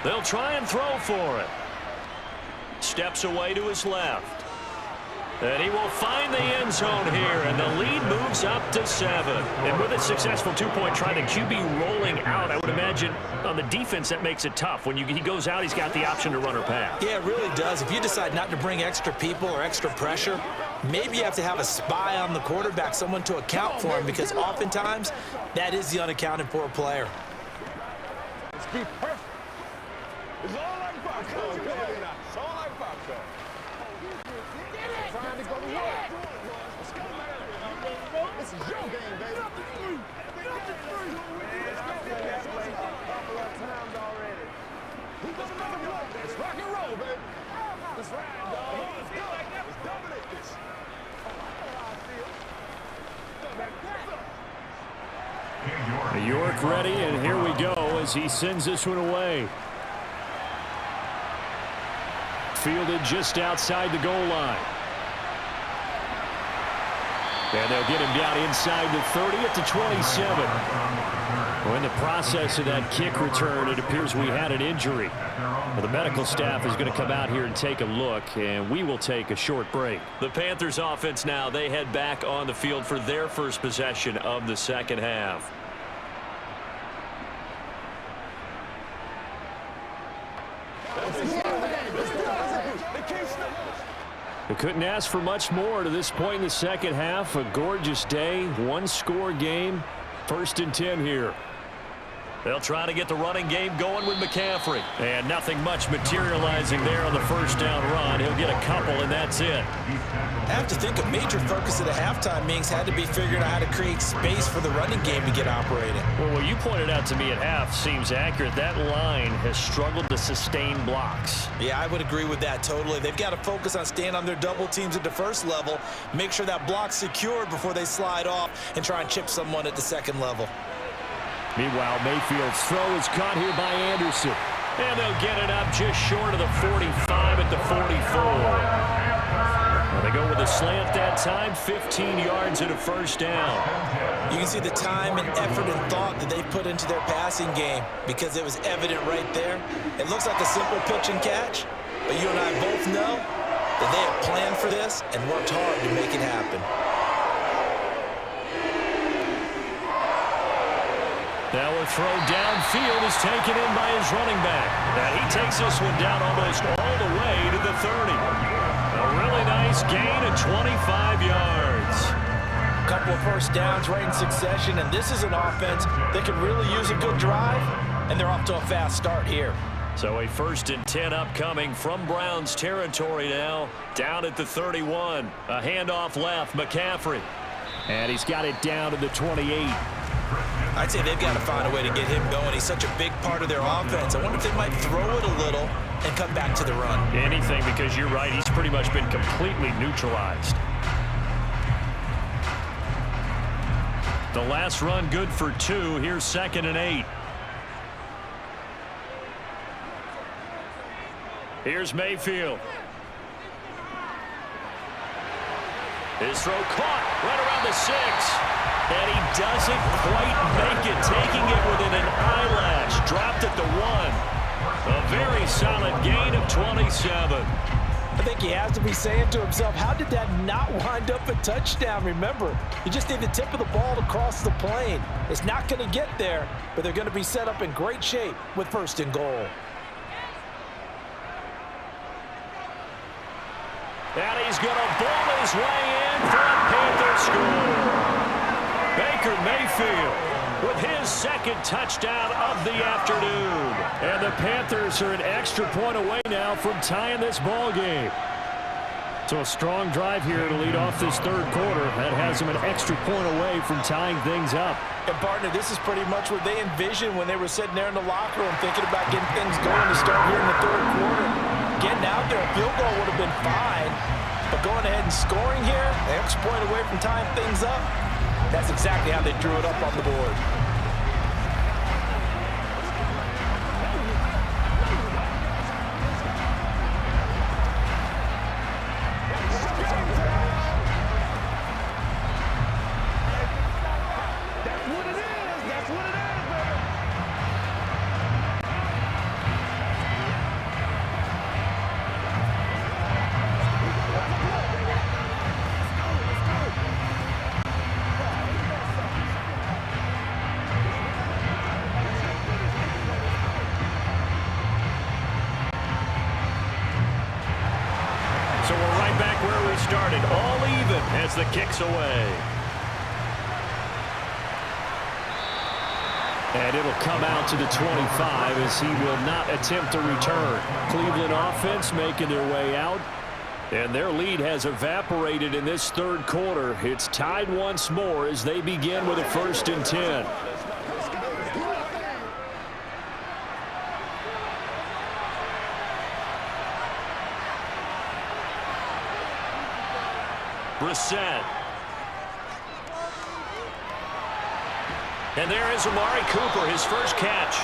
They'll try and throw for it. Steps away to his left. And he will find the end zone here, and the lead moves up to 7. And with a successful two-point try, the QB rolling out, I would imagine on the defense that makes it tough. When he goes out, he's got the option to run or pass. Yeah, it really does. If you decide not to bring extra people or extra pressure, maybe you have to have a spy on the quarterback, someone to account for him, because oftentimes that is the unaccounted for player. Let's be perfect. It's all like popcorn. It's all like popcorn. Trying to go to work. Let's go, man. This is your game, baby. Let's rock and roll, baby. Let's ride, dog. Let's dominate this. York ready, and here we go as he sends this one away. Fielded just outside the goal line. And they'll get him down inside the 30 at the 27. Well, in the process of that kick return, it appears we had an injury. Well, the medical staff is going to come out here and take a look, and we will take a short break. The Panthers offense now, they head back on the field for their first possession of the second half. They couldn't ask for much more to this point in the second half. A gorgeous day, one-score game, 1st and 10 here. They'll try to get the running game going with McCaffrey. And nothing much materializing there on the first down run. He'll get a couple, and that's it. I have to think a major focus of the halftime meetings had to be figuring out how to create space for the running game to get operating. Well, what you pointed out to me at half seems accurate. That line has struggled to sustain blocks. Yeah, I would agree with that totally. They've got to focus on staying on their double teams at the first level, make sure that block's secured before they slide off and try and chip someone at the second level. Meanwhile, Mayfield's throw is caught here by Anderson. And they'll get it up just short of the 45 at the 44. Well, they go with a slant that time, 15 yards and a first down. You can see the time and effort and thought that they put into their passing game because it was evident right there. It looks like a simple pitch and catch, but you and I both know that they have planned for this and worked hard to make it happen. Now a throw downfield is taken in by his running back. Now he takes this one down almost all the way to the 30. A really nice gain of 25 yards. A couple of first downs right in succession, and this is an offense that could really use a good drive, and they're off to a fast start here. So a 1st and 10 upcoming from Browns territory now, down at the 31. A handoff left, McCaffrey. And he's got it down to the 28. I'd say they've got to find a way to get him going. He's such a big part of their offense. I wonder if they might throw it a little and come back to the run. Anything, because you're right, he's pretty much been completely neutralized. The last run good for 2. Here's 2nd and 8. Here's Mayfield. His throw caught right around the 6. And he doesn't quite make it, taking it within an eyelash. Dropped at the 1. A very solid gain of 27. I think he has to be saying to himself, how did that not wind up a touchdown? Remember, you just need the tip of the ball to cross the plane. It's not going to get there, but they're going to be set up in great shape with 1st and goal. And he's going to ball his way in for a Panther score. Baker Mayfield with his 2nd touchdown of the afternoon. And the Panthers are an extra point away now from tying this ball game. So a strong drive here to lead off this 3rd quarter. That has them an extra point away from tying things up. And partner, this is pretty much what they envisioned when they were sitting there in the locker room thinking about getting things going to start here in the 3rd quarter. Getting out there, a field goal would have been fine. But going ahead and scoring here, an extra point away from tying things up, that's exactly how they drew it up on the board. as the kick's away. And it'll come out to the 25 as he will not attempt to return. Cleveland offense making their way out. And their lead has evaporated in this third quarter. It's tied once more as they begin with a 1st and 10. Brissett. And there is Amari Cooper, his first catch.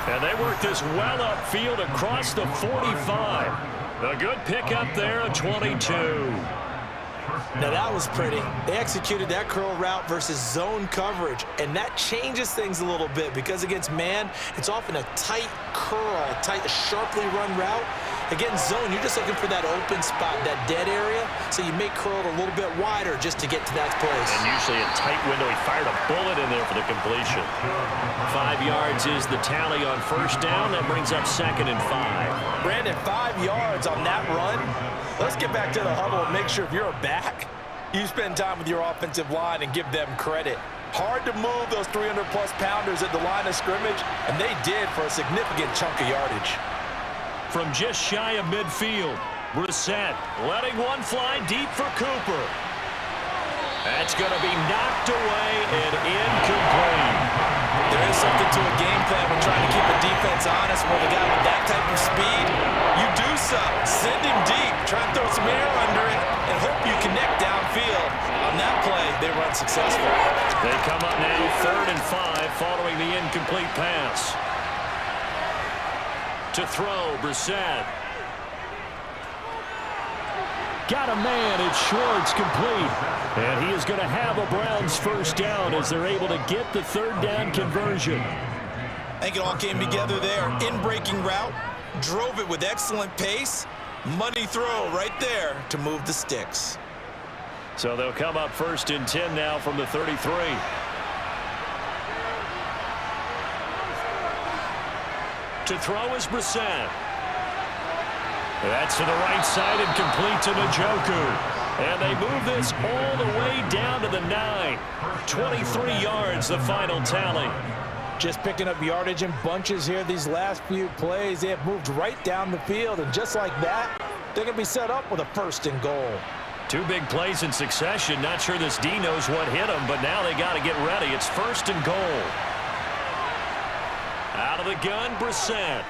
And they work this well upfield across the 45. A good pickup there, a 22. Now that was pretty. They executed that curl route versus zone coverage, and that changes things a little bit because against man, it's often a tight curl, tight, sharply run route. Against zone, you're just looking for that open spot, that dead area, so you make curl a little bit wider just to get to that place. And usually a tight window. He fired a bullet in there for the completion. 5 yards is the tally on 1st down. That brings up 2nd and 5. Brandon, 5 yards on that run. Let's get back to the huddle and make sure if you're a back, you spend time with your offensive line and give them credit. Hard to move those 300-plus pounders at the line of scrimmage, and they did for a significant chunk of yardage. From just shy of midfield, Brissett letting one fly deep for Cooper. That's going to be knocked away and incomplete. There is something to a game plan when trying to keep a defense honest. With a guy with that type of speed, you do so. Send him deep. Try and throw some air under it and hope you connect downfield. On that play, they run successful. They come up now 3rd and 5 following the incomplete pass. To throw, Brissett. Got a man, it's Schwartz, complete. And he is going to have a Browns 1st down as they're able to get the 3rd down conversion. I think it all came together there. In-breaking route, drove it with excellent pace. Money throw right there to move the sticks. So they'll come up 1st and 10 now from the 33. To throw is Brissett. That's to the right side and complete to Njoku. And they move this all the way down to the 9. 23 yards, the final tally. Just picking up yardage in bunches here these last few plays. They have moved right down the field, and just like that, they're going to be set up with a 1st and goal. 2 big plays in succession. Not sure this D knows what hit him, but now they got to get ready. It's 1st and goal. Out of the gun, Brissett.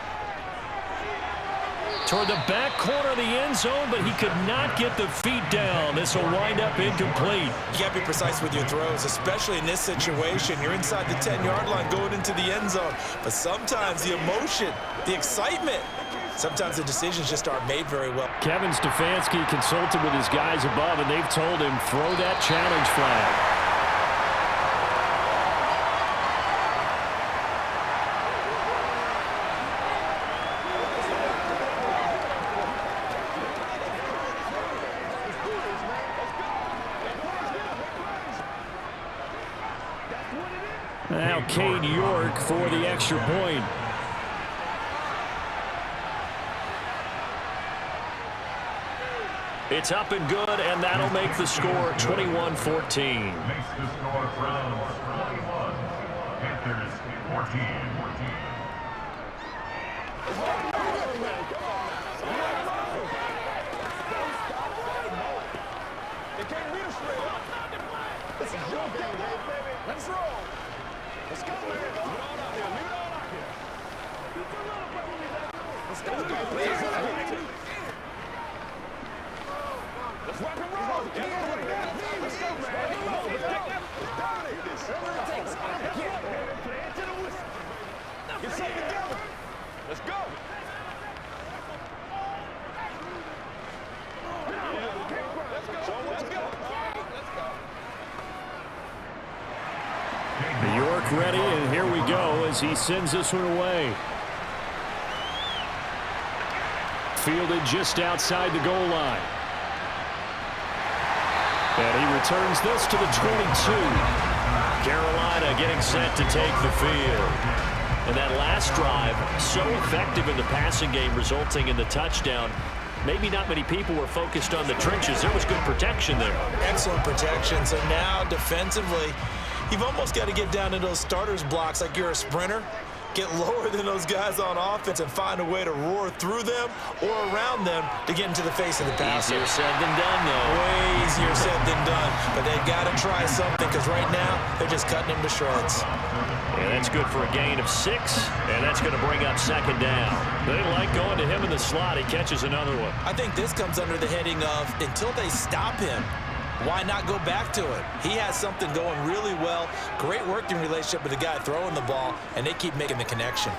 Toward the back corner of the end zone, but he could not get the feet down. This will wind up incomplete. You got to be precise with your throws, especially in this situation. You're inside the 10-yard line going into the end zone. But sometimes the emotion, the excitement, sometimes the decisions just aren't made very well. Kevin Stefanski consulted with his guys above, and they've told him, throw that challenge flag. Now Cade York for the extra point. It's up and good, and that'll make the score 21-14. Makes the score Browns 21, Panthers 14. It can't be a straight up. This is your game, baby. Let's roll. Let's go, man. Leave it all out here. Leave it all out here. Let's go. Let's rock and roll. Let's go, man. Let's dominate this. Whatever it takes. Play it to the whistle. Get something together. Let's go. Let's go. York ready, and here we go as he sends this one away. Fielded just outside the goal line. And he returns this to the 22. Carolina getting set to take the field. And that last drive, so effective in the passing game, resulting in the touchdown. maybe not many people were focused on the trenches. There was good protection there. Excellent protection. So now defensively, you've almost got to get down to those starters blocks like you're a sprinter. Get lower than those guys on offense and find a way to roar through them or around them to get into the face of the passer. Easier said than done, though. Way easier said than done. But they've got to try something because right now they're just cutting him to shreds. And that's good for a gain of 6, and that's going to bring up second down. They like going to him in the slot. He catches another one. I think this comes under the heading of until they stop him, why not go back to it? He has something going really well. Great working relationship with the guy throwing the ball, and they keep making the connection.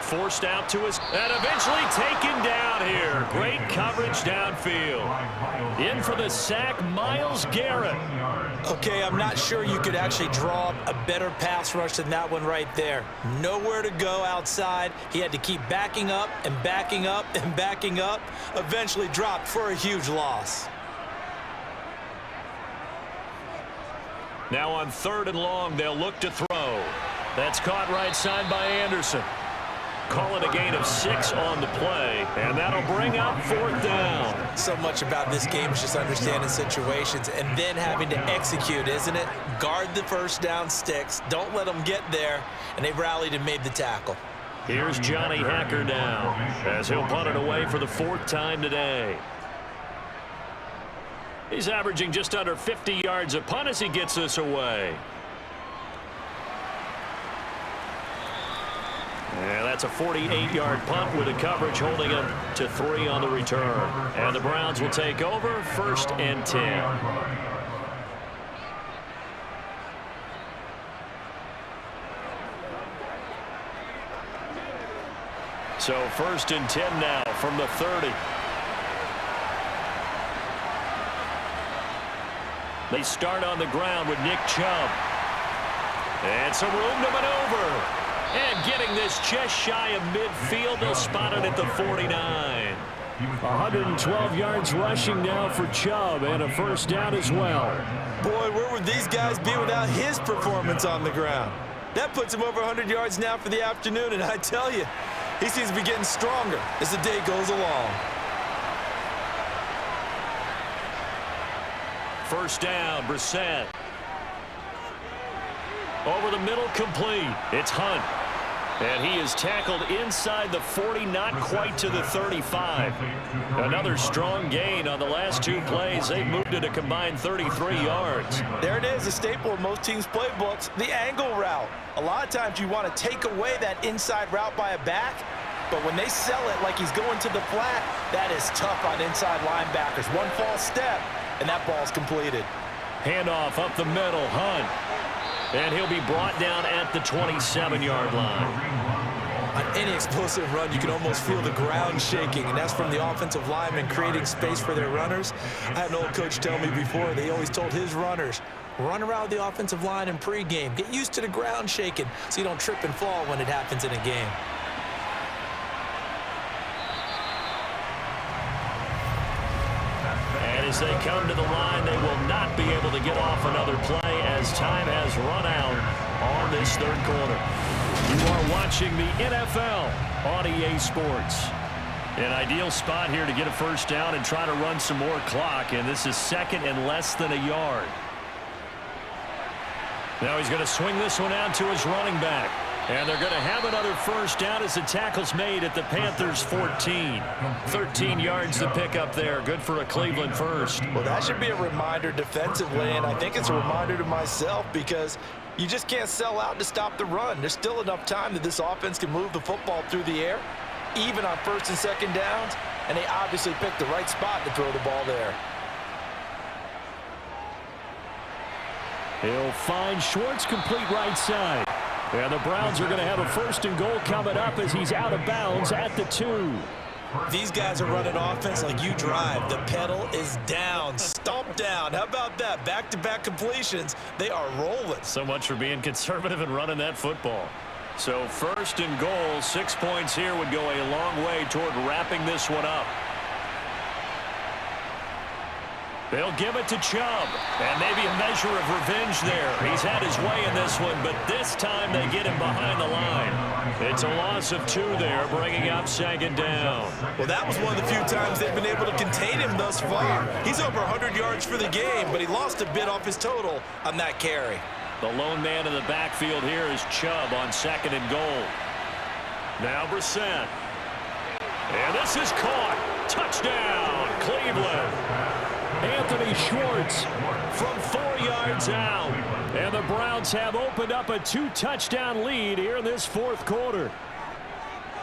Forced out to his, and eventually taken down here. Great coverage downfield. In for the sack, Myles Garrett. Okay, I'm not sure you could actually draw a better pass rush than that one right there. Nowhere to go outside. He had to keep backing up and backing up and backing up. Eventually dropped for a huge loss. Now on 3rd and long, they'll look to throw. That's caught right side by Anderson. Call it a gain of 6 on the play, and that'll bring up 4th down. So much about this game is just understanding situations and then having to execute, isn't it? Guard the first down sticks. Don't let them get there, and they rallied and made the tackle. Here's Johnny Hacker now as he'll punt it away for the 4th time today. He's averaging just under 50 yards a punt as he gets this away. And that's a 48-yard punt with the coverage holding him to 3 on the return. And the Browns will take over 1st and 10. So 1st and 10 now from the 30. They start on the ground with Nick Chubb. And some room to maneuver. And getting this just shy of midfield, they'll spot it at the 49. 112 yards rushing now for Chubb, and a 1st down as well. Boy, where would these guys be without his performance on the ground? That puts him over 100 yards now for the afternoon, and I tell you, he seems to be getting stronger as the day goes along. 1st down, Brissett. Over the middle, complete. It's Hunt. And he is tackled inside the 40, not quite to the 35. Another strong gain on the last 2 plays. They've moved it a combined 33 yards. There it is, a staple of most teams' playbooks, the angle route. A lot of times you want to take away that inside route by a back, but when they sell it like he's going to the flat, that is tough on inside linebackers. One false step, and that ball's completed. Handoff up the middle, Hunt. And he'll be brought down at the 27-yard line. On any explosive run, you can almost feel the ground shaking, and that's from the offensive linemen creating space for their runners. I had an old coach tell me before, they always told his runners, run around the offensive line in pregame. Get used to the ground shaking so you don't trip and fall when it happens in a game. As they come to the line, they will not be able to get off another play as time has run out on this 3rd quarter. You are watching the NFL on EA Sports. An ideal spot here to get a 1st down and try to run some more clock, and this is 2nd and less than a yard. Now he's going to swing this one out to his running back. And they're going to have another 1st down as the tackle's made at the Panthers' 14. 13 yards to pick up there. Good for a Cleveland 1st. Well, that should be a reminder defensively, and I think it's a reminder to myself because you just can't sell out to stop the run. There's still enough time that this offense can move the football through the air, even on 1st and 2nd downs, and they obviously picked the right spot to throw the ball there. He'll find Schwartz complete right side. And the Browns are going to have a 1st and goal coming up as he's out of bounds at the 2. These guys are running offense like you drive. The pedal is down, stomp down. How about that? Back-to-back completions. They are rolling. So much for being conservative and running that football. So 1st and goal, 6 points here would go a long way toward wrapping this one up. They'll give it to Chubb. And maybe a measure of revenge there. He's had his way in this one, but this time they get him behind the line. It's a loss of 2 there, bringing up 2nd down. Well, that was one of the few times they've been able to contain him thus far. He's over 100 yards for the game, but he lost a bit off his total on that carry. The lone man in the backfield here is Chubb on 2nd and goal. Now Brissett. And this is caught. Touchdown, Cleveland. Anthony Schwartz from 4 yards out. And the Browns have opened up a 2-touchdown lead here in this 4th quarter.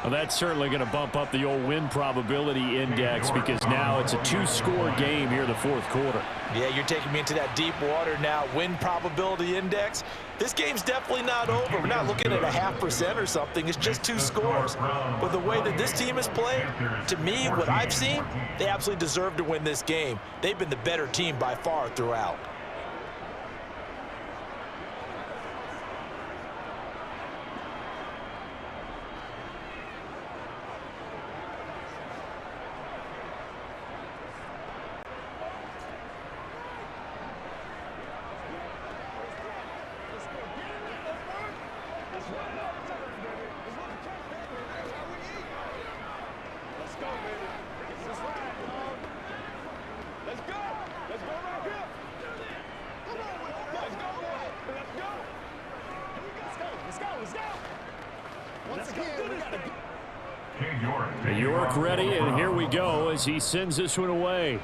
Well, that's certainly going to bump up the old win probability index because now it's a 2-score game here in the 4th quarter. Yeah, you're taking me into that deep water now. Win probability index. This game's definitely not over. We're not looking at a 0.5% or something. It's just 2 scores. But the way that this team has played, to me, what I've seen, they absolutely deserve to win this game. They've been the better team by far throughout. York ready, and here we go as he sends this one away.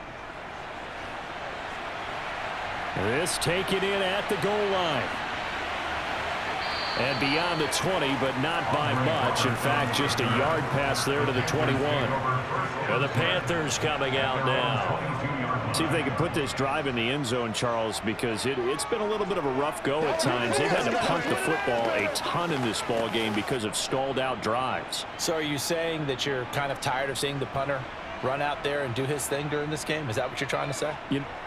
This taken in at the goal line. And beyond the 20, but not by much. In fact, just a yard pass there to the 21. Well, the Panthers coming out now. See if they can put this drive in the end zone, Charles, because it's been a little bit of a rough go at times. They've had to punt the football a ton in this ball game because of stalled out drives. So are you saying that you're kind of tired of seeing the punter run out there and do his thing during this game? Is that what you're trying to say?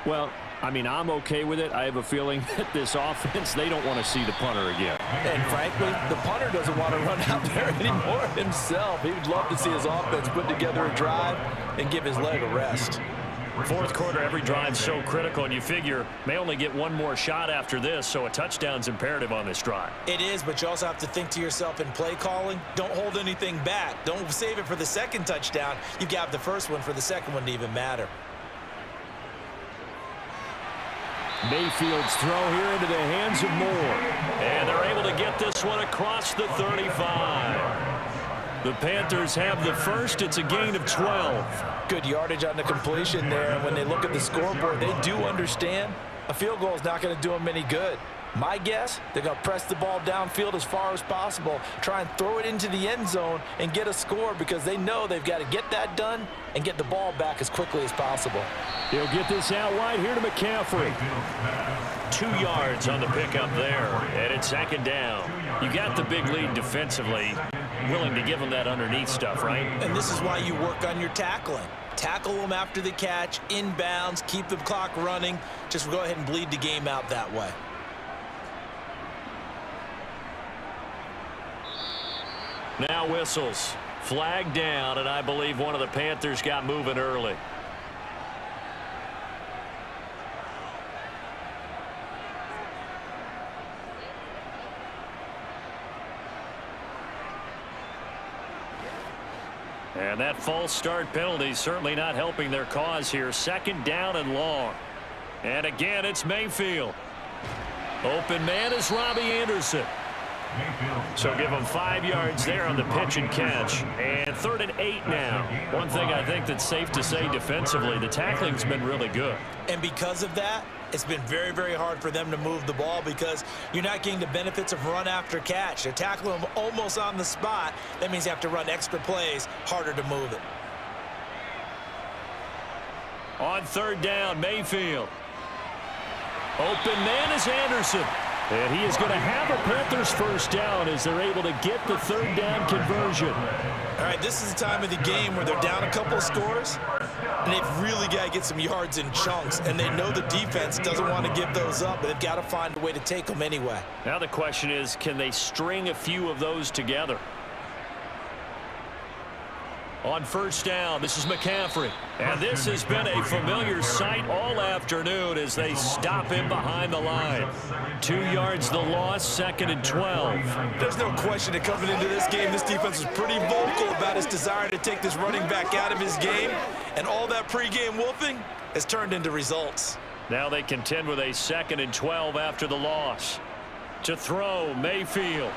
Well, I mean, I'm okay with it. I have a feeling that this offense, they don't want to see the punter again. And frankly, the punter doesn't want to run out there anymore himself. He would love to see his offense put together a drive and give his leg a rest. 4th quarter, every drive's so critical, and you figure may only get one more shot after this, so a touchdown's imperative on this drive. It is, but you also have to think to yourself in play calling, don't hold anything back. Don't save it for the 2nd touchdown. You've got the 1st one for the 2nd one to even matter. Mayfield's throw here into the hands of Moore. And they're able to get this one across the 35. The Panthers have the first. It's a gain of 12. Good yardage on the completion there. And when they look at the scoreboard, they do understand a field goal is not going to do them any good. My guess, they're going to press the ball downfield as far as possible, try and throw it into the end zone and get a score because they know they've got to get that done and get the ball back as quickly as possible. He'll get this out wide here to McCaffrey. 2 yards on the pickup there, and it's 2nd down. You got the big lead defensively, willing to give them that underneath stuff, right? And this is why you work on your tackling. Tackle them after the catch, inbounds, keep the clock running. Just go ahead and bleed the game out that way. Now whistles. Flag down, and I believe one of the Panthers got moving early. And that false start penalty certainly not helping their cause here. 2nd down and long. And again, it's Mayfield. Open man is Robbie Anderson. So give them 5 yards there on the pitch and catch. And 3rd and 8 now. One thing I think that's safe to say defensively, the tackling's been really good. And because of that, it's been very, very hard for them to move the ball because you're not getting the benefits of run after catch. They're tackling them almost on the spot. That means you have to run extra plays, harder to move it. On 3rd down, Mayfield. Open man is Anderson. And he is going to have a Panthers 1st down as they're able to get the 3rd down conversion. All right, this is the time of the game where they're down a couple of scores, and they've really got to get some yards in chunks, and they know the defense doesn't want to give those up, but they've got to find a way to take them anyway. Now the question is, can they string a few of those together? On first down, this is McCaffrey. And this has been a familiar sight all afternoon as they stop him behind the line. 2 yards the loss, 2nd and 12. There's no question that coming into this game, this defense was pretty vocal about its desire to take this running back out of his game. And all that pregame wolfing has turned into results. Now they contend with a 2nd and 12 after the loss. To throw, Mayfield.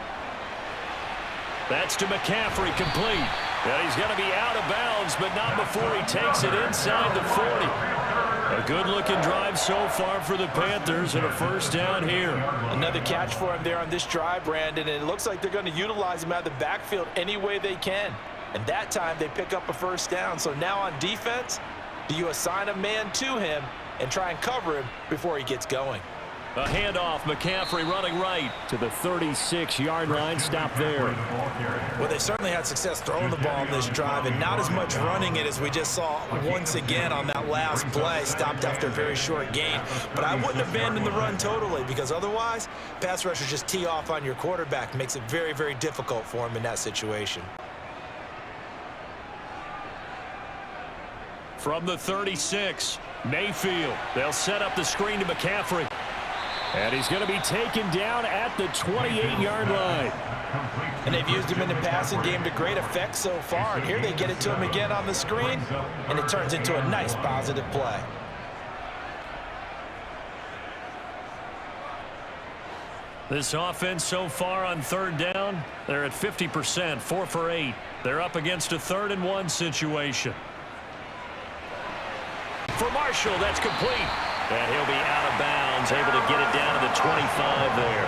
That's to McCaffrey, complete. And he's going to be out of bounds, but not before he takes it inside the 40. A good-looking drive so far for the Panthers and a first down here. Another catch for him there on this drive, Brandon, and it looks like they're going to utilize him out of the backfield any way they can. And that time they pick up a first down. So now on defense, do you assign a man to him and try and cover him before he gets going? A handoff, McCaffrey running right to the 36-yard line. Stop there. Well, they certainly had success throwing the ball in this drive and not as much running it as we just saw once again on that last play. Stopped after a very short gain. But I wouldn't abandon the run totally because otherwise, pass rushers just tee off on your quarterback. Makes it very, very difficult for him in that situation. From the 36, Mayfield. They'll set up the screen to McCaffrey. And he's going to be taken down at the 28-yard line. And they've used him in the passing game to great effect so far. And here they get it to him again on the screen, and it turns into a nice positive play. This offense so far on third down, they're at 50%, 4 for 8. They're up against a 3rd and 1 situation. For Marshall, that's complete. And he'll be out of bounds, able to get it down to the 25 there.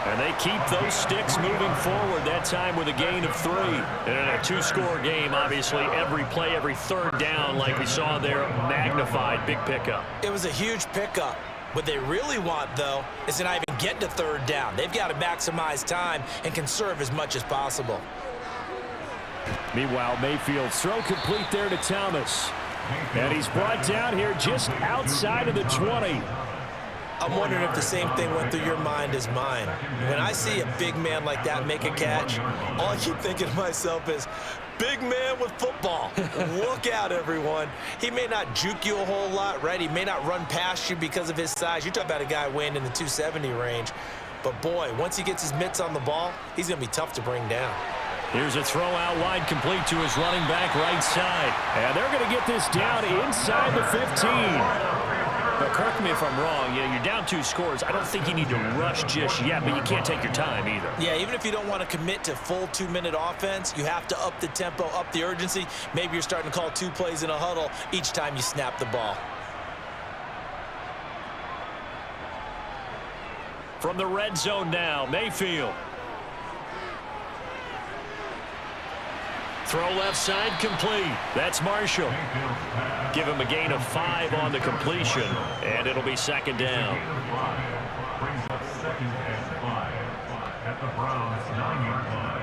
And they keep those sticks moving forward, that time with a gain of 3. And in a 2-score game, obviously, every play, every third down, like we saw there, magnified, big pickup. It was a huge pickup. What they really want, though, is to not even get to third down. They've got to maximize time and conserve as much as possible. Meanwhile, Mayfield's throw complete there to Thomas. And he's brought down here just outside of the 20. I'm wondering if the same thing went through your mind as mine. When I see a big man like that make a catch, all I keep thinking to myself is, big man with football. Look out, everyone. He may not juke you a whole lot, right? He may not run past you because of his size. You're talking about a guy weighing in the 270 range. But, boy, once he gets his mitts on the ball, he's going to be tough to bring down. Here's a throw out wide, complete to his running back right side. And they're going to get this down inside the 15. But correct me if I'm wrong, you're down 2 scores. I don't think you need to rush just yet, but you can't take your time either. Yeah, even if you don't want to commit to full 2-minute offense, you have to up the tempo, up the urgency. Maybe you're starting to call 2 plays in a huddle each time you snap the ball. From the red zone now, Mayfield. Throw left side, complete. That's Marshall. Give him a gain of 5 on the completion, and it'll be 2nd down. Brings up 2nd and 5 at the Browns' 9-yard line.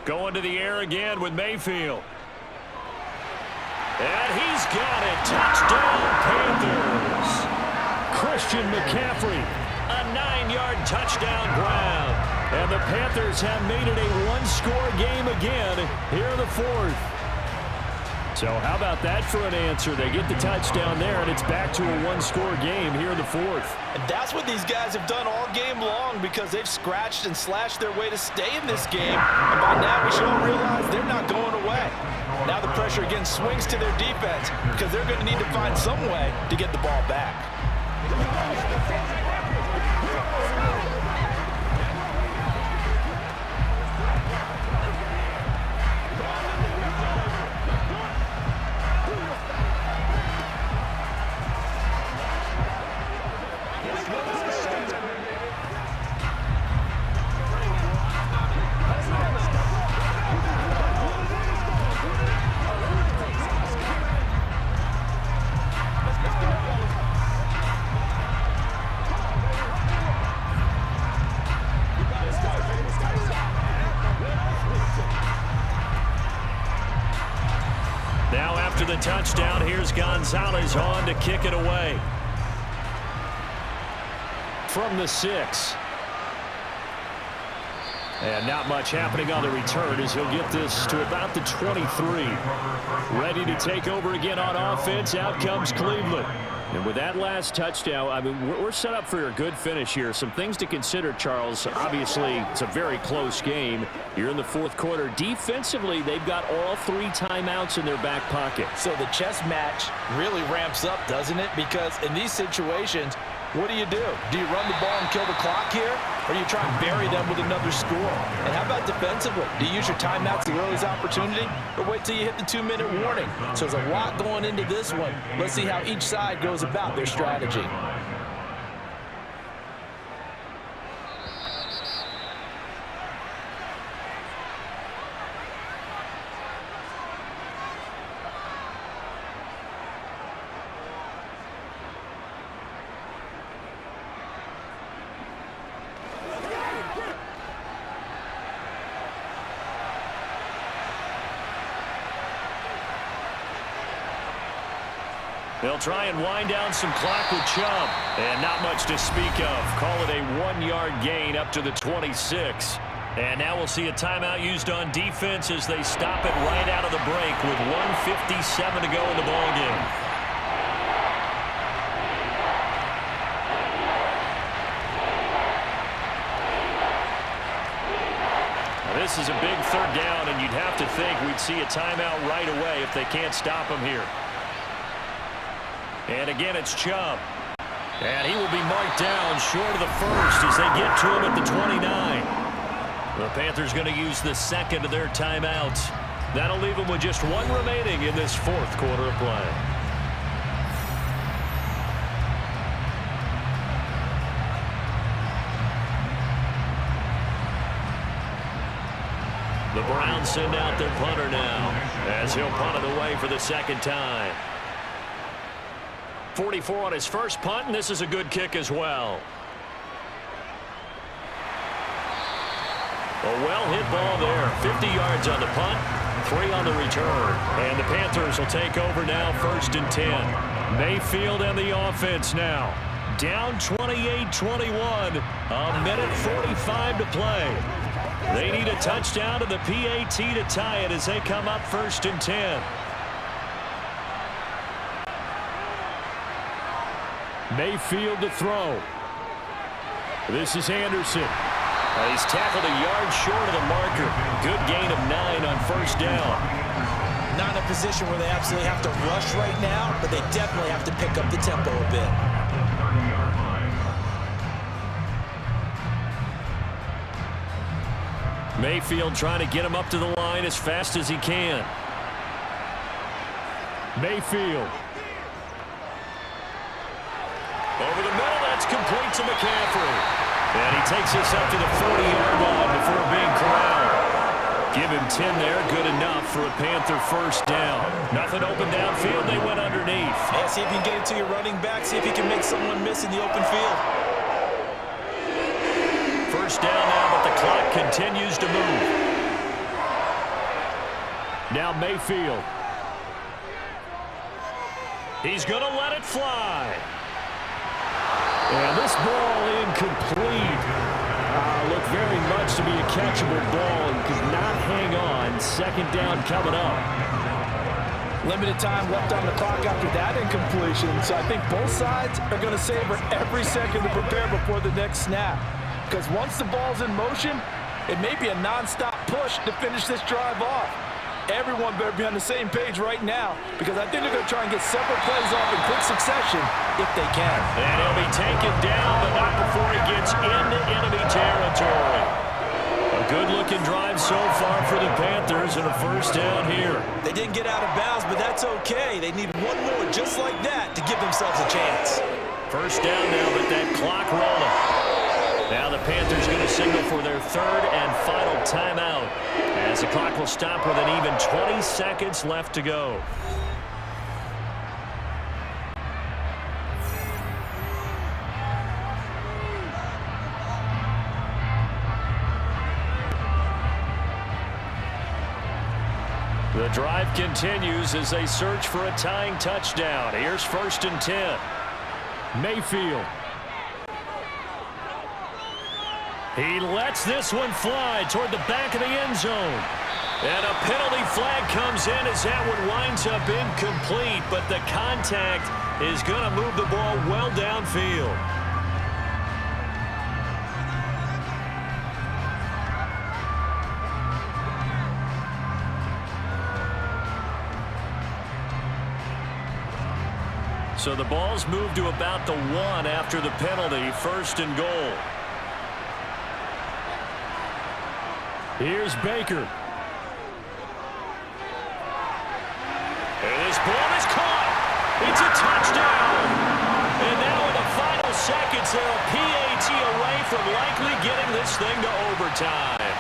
Going to the air again with Mayfield. And he's got it. Touchdown, Panthers. Christian McCaffrey. A 9-yard touchdown ground. And the Panthers have made it a 1-score game again here in the 4th. So how about that for an answer? They get the touchdown there, and it's back to a 1-score game here in the 4th. And that's what these guys have done all game long because they've scratched and slashed their way to stay in this game. And by now, we should all realize they're not going away. Now the pressure again swings to their defense because they're going to need to find some way to get the ball back. Now after the touchdown, here's Gonzalez on to kick it away. from the 6. And not much happening on the return as he'll get this to about the 23. Ready to take over again on offense. Out comes Cleveland. And with that last touchdown, I mean, we're set up for a good finish here. Some things to consider, Charles. Obviously, it's a very close game. You're in the fourth quarter. Defensively, they've got all 3 timeouts in their back pocket. So the chess match really ramps up, doesn't it? Because in these situations, what do? Do you run the ball and kill the clock here? Or do you try and bury them with another score? And how about defensively? Do you use your timeouts the earliest opportunity? Or wait till you hit the 2-minute warning? So there's a lot going into this one. Let's see how each side goes about their strategy. They'll try and wind down some clock with Chubb. And not much to speak of. Call it a 1-yard gain up to the 26. And now we'll see a timeout used on defense as they stop it right out of the break with 1:57 to go in the ballgame. This is a big third down, and you'd have to think we'd see a timeout right away if they can't stop him here. And again, it's Chubb. And he will be marked down short of the first as they get to him at the 29. The Panthers going to use the second of their timeouts. That'll leave them with just 1 remaining in this fourth quarter of play. The Browns send out their punter now as he'll punt it away for the second time. 44 on his first punt, and this is a good kick as well. A well-hit ball there. 50 yards on the punt, 3 on the return. And the Panthers will take over now, 1st and 10. Mayfield and the offense now. Down 28-21, a minute 45 to play. They need a touchdown to the PAT to tie it as they come up 1st and 10. Mayfield to throw. This is Anderson. He's tackled a yard short of the marker. Good gain of 9 on 1st down. Not in a position where they absolutely have to rush right now, but they definitely have to pick up the tempo a bit. Mayfield trying to get him up to the line as fast as he can. Mayfield. Over the middle, that's complete to McCaffrey. And he takes this up to the 40-yard line before being corralled. Give him 10 there, good enough for a Panther 1st down. Nothing open downfield, they went underneath. Yeah, see if you can get it to your running back, see if you can make someone miss in the open field. 1st down now, but the clock continues to move. Now Mayfield. He's going to let it fly. And this ball incomplete. Looked very much to be a catchable ball and could not hang on. 2nd down coming up. Limited time left on the clock after that incompletion. So I think both sides are going to savor every second to prepare before the next snap. Because once the ball's in motion, it may be a non-stop push to finish this drive off. Everyone better be on the same page right now because I think they're going to try and get several plays off in quick succession if they can. And he'll be taken down, but not before he gets into enemy territory. A good-looking drive so far for the Panthers and a 1st down here. They didn't get out of bounds, but that's okay. They need one more just like that to give themselves a chance. 1st down now, but that clock rolling. Now the Panthers going to signal for their 3rd and final timeout as the clock will stop with an even 20 seconds left to go. The drive continues as they search for a tying touchdown. Here's 1st and 10. Mayfield. He lets this one fly toward the back of the end zone. And a penalty flag comes in as that one winds up incomplete, but the contact is going to move the ball well downfield. So the ball's moved to about the 1 after the penalty, 1st and goal. Here's Baker. And this ball is caught. It's a touchdown. And now in the final seconds, they're a PAT away from likely getting this thing to overtime.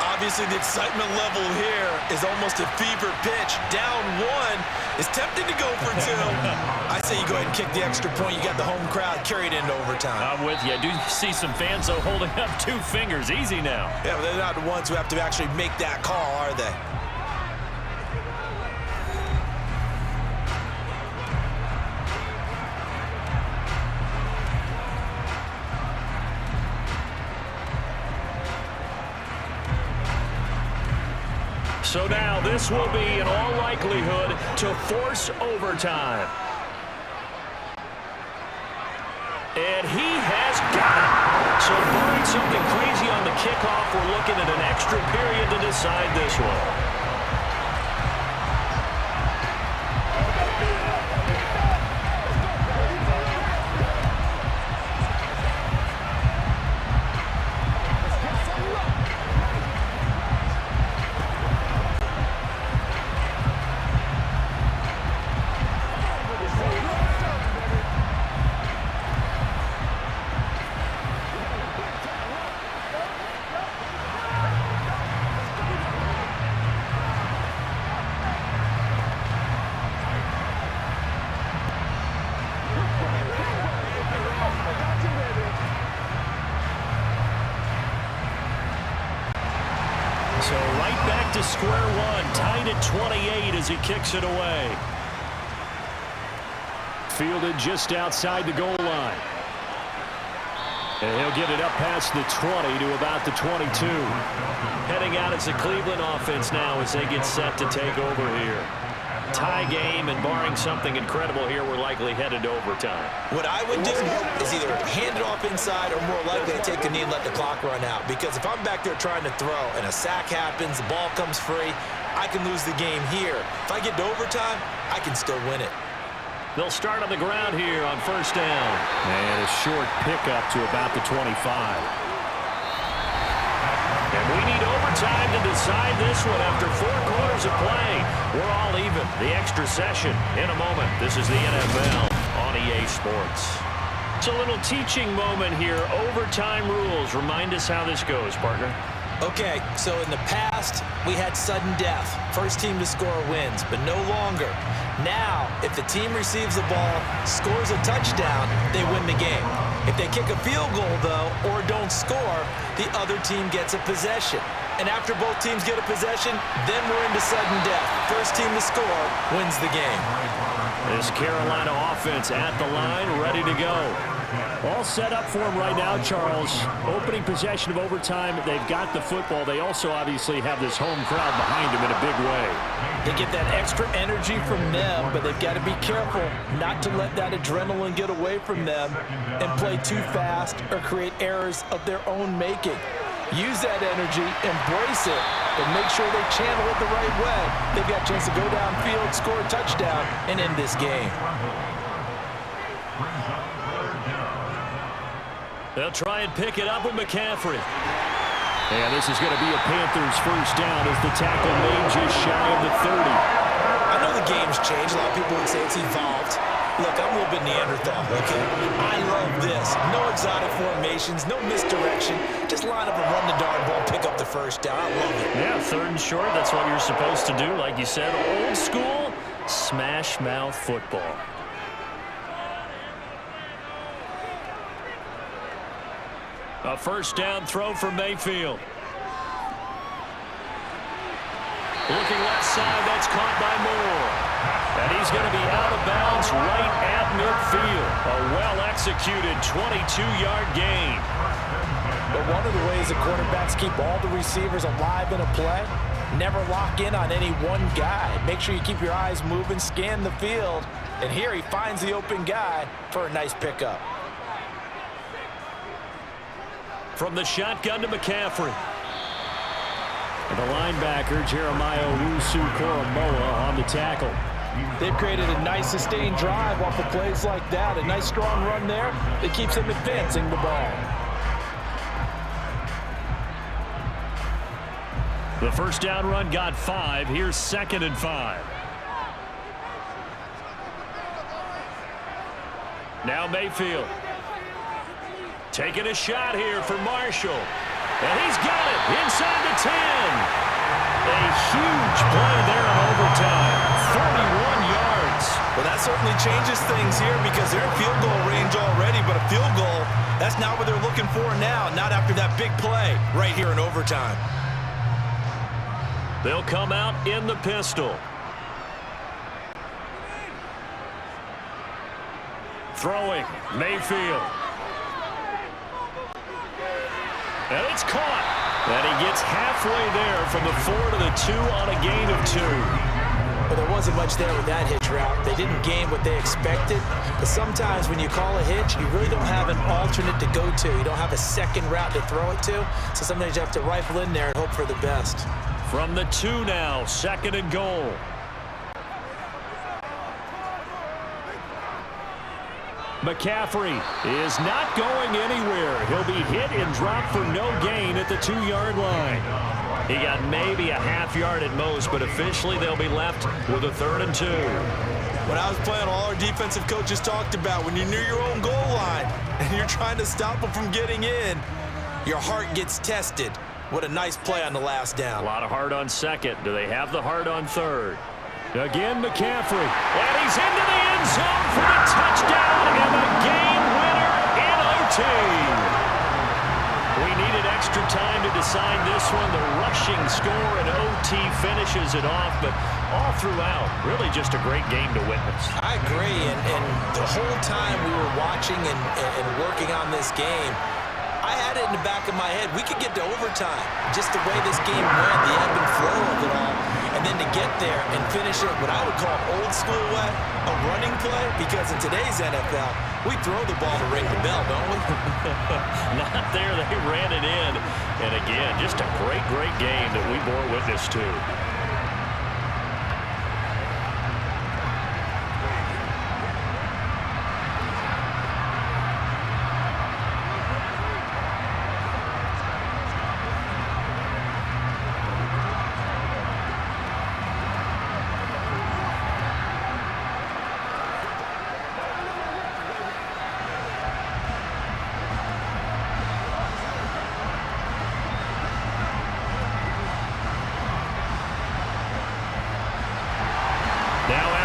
Obviously, the excitement level here is almost a fever pitch. Down 1 is tempting to go for 2. I say you go ahead and kick the extra point. You got the home crowd carried into overtime. I'm with you. I do see some fans, though, holding up 2 fingers. Easy now. Yeah, but they're not the ones who have to actually make that call, are they? So now this will be, in all likelihood, to force overtime. And he has got it. So barring something crazy on the kickoff, we're looking at an extra period to decide this one. So right back to square one, tied at 28 as he kicks it away. Fielded just outside the goal line. And he'll get it up past the 20 to about the 22. Heading out as the Cleveland offense now as they get set to take over here. Tie game, and barring something incredible here, we're likely headed to overtime. What I would do is either hand it off inside or more likely to take a knee and let the clock run out. Because if I'm back there trying to throw and a sack happens, the ball comes free, I can lose the game here. If I get to overtime, I can still win it. They'll start on the ground here on 1st down. And a short pickup to about the 25. And we need overtime to decide this one after 4 quarters of play. We're all even. The extra session in a moment. This is the NFL on EA Sports. It's a little teaching moment here. Overtime rules. Remind us how this goes, partner. Okay, so in the past, we had sudden death. First team to score wins, but no longer. Now, if the team receives the ball, scores a touchdown, they win the game. If they kick a field goal, though, or don't score, the other team gets a possession. And after both teams get a possession, then we're into sudden death. First team to score wins the game. This Carolina offense at the line, ready to go. All set up for him right now, Charles. Opening possession of overtime. They've got the football. They also obviously have this home crowd behind them in a big way. They get that extra energy from them, but they've got to be careful not to let that adrenaline get away from them and play too fast or create errors of their own making. Use that energy, embrace it, but make sure they channel it the right way. They've got a chance to go downfield, score a touchdown, and end this game. They'll try and pick it up with McCaffrey. And this is going to be a Panthers first down as the tackle made just shy of the 30. I know the game's changed. A lot of people would say it's evolved. Look, I'm a little bit Neanderthal, okay? I love this. No exotic formations, no misdirection. Just line up and run the darn ball, pick up the first down. I love it. Yeah, 3rd and short, that's what you're supposed to do. Like you said, old school, smash mouth football. A first down throw for Mayfield. Looking left side, that's caught by Moore. And he's going to be out of bounds right at midfield. A well-executed 22-yard gain. But one one of the ways that quarterbacks keep all the receivers alive in a play. Never lock in on any one guy. Make sure you keep your eyes moving, scan the field, and here he finds the open guy for a nice pickup. From the shotgun to McCaffrey. And the linebacker, Jeremiah Owusu-Koramoah, on the tackle. They've created a nice sustained drive off of plays like that. A nice strong run there that keeps them advancing the ball. The first down run got 5. Here's 2nd and 5. Now Mayfield. Taking a shot here for Marshall. And he's got it inside the 10. A huge play there in overtime. 41 yards. Well, that certainly changes things here because they're in field goal range already, but a field goal, that's not what they're looking for now, not after that big play right here in overtime. They'll come out in the pistol. Throwing, Mayfield. And it's caught. And he gets halfway there from the 4 to the 2 on a gain of 2. Well, there wasn't much there with that hitch route. They didn't gain what they expected. But sometimes when you call a hitch, you really don't have an alternate to go to. You don't have a second route to throw it to. So sometimes you have to rifle in there and hope for the best. From the 2 now, 2nd and goal. McCaffrey is not going anywhere. He'll be hit and dropped for no gain at the 2-yard line. He got maybe a half yard at most, but officially they'll be left with a 3rd and 2. When I was playing, all our defensive coaches talked about when you're near your own goal line and you're trying to stop them from getting in, your heart gets tested. What a nice play on the last down. A lot of heart on 2nd. Do they have the heart on 3rd? Again, McCaffrey. And he's into the end zone for the touchdown and a game winner in OT. We needed extra time to decide this one. The rushing score in OT finishes it off, but all throughout, really just a great game to witness. I agree, and the whole time we were watching and working on this game, I had it in the back of my head. We could get to overtime. Just the way this game went, the ebb and flow of it all. And then to get there and finish it what I would call old school way, a running play, because in today's NFL, we throw the ball to ring the bell, don't we? Not there. They ran it in. And again, just a great, great game that we bore witness to.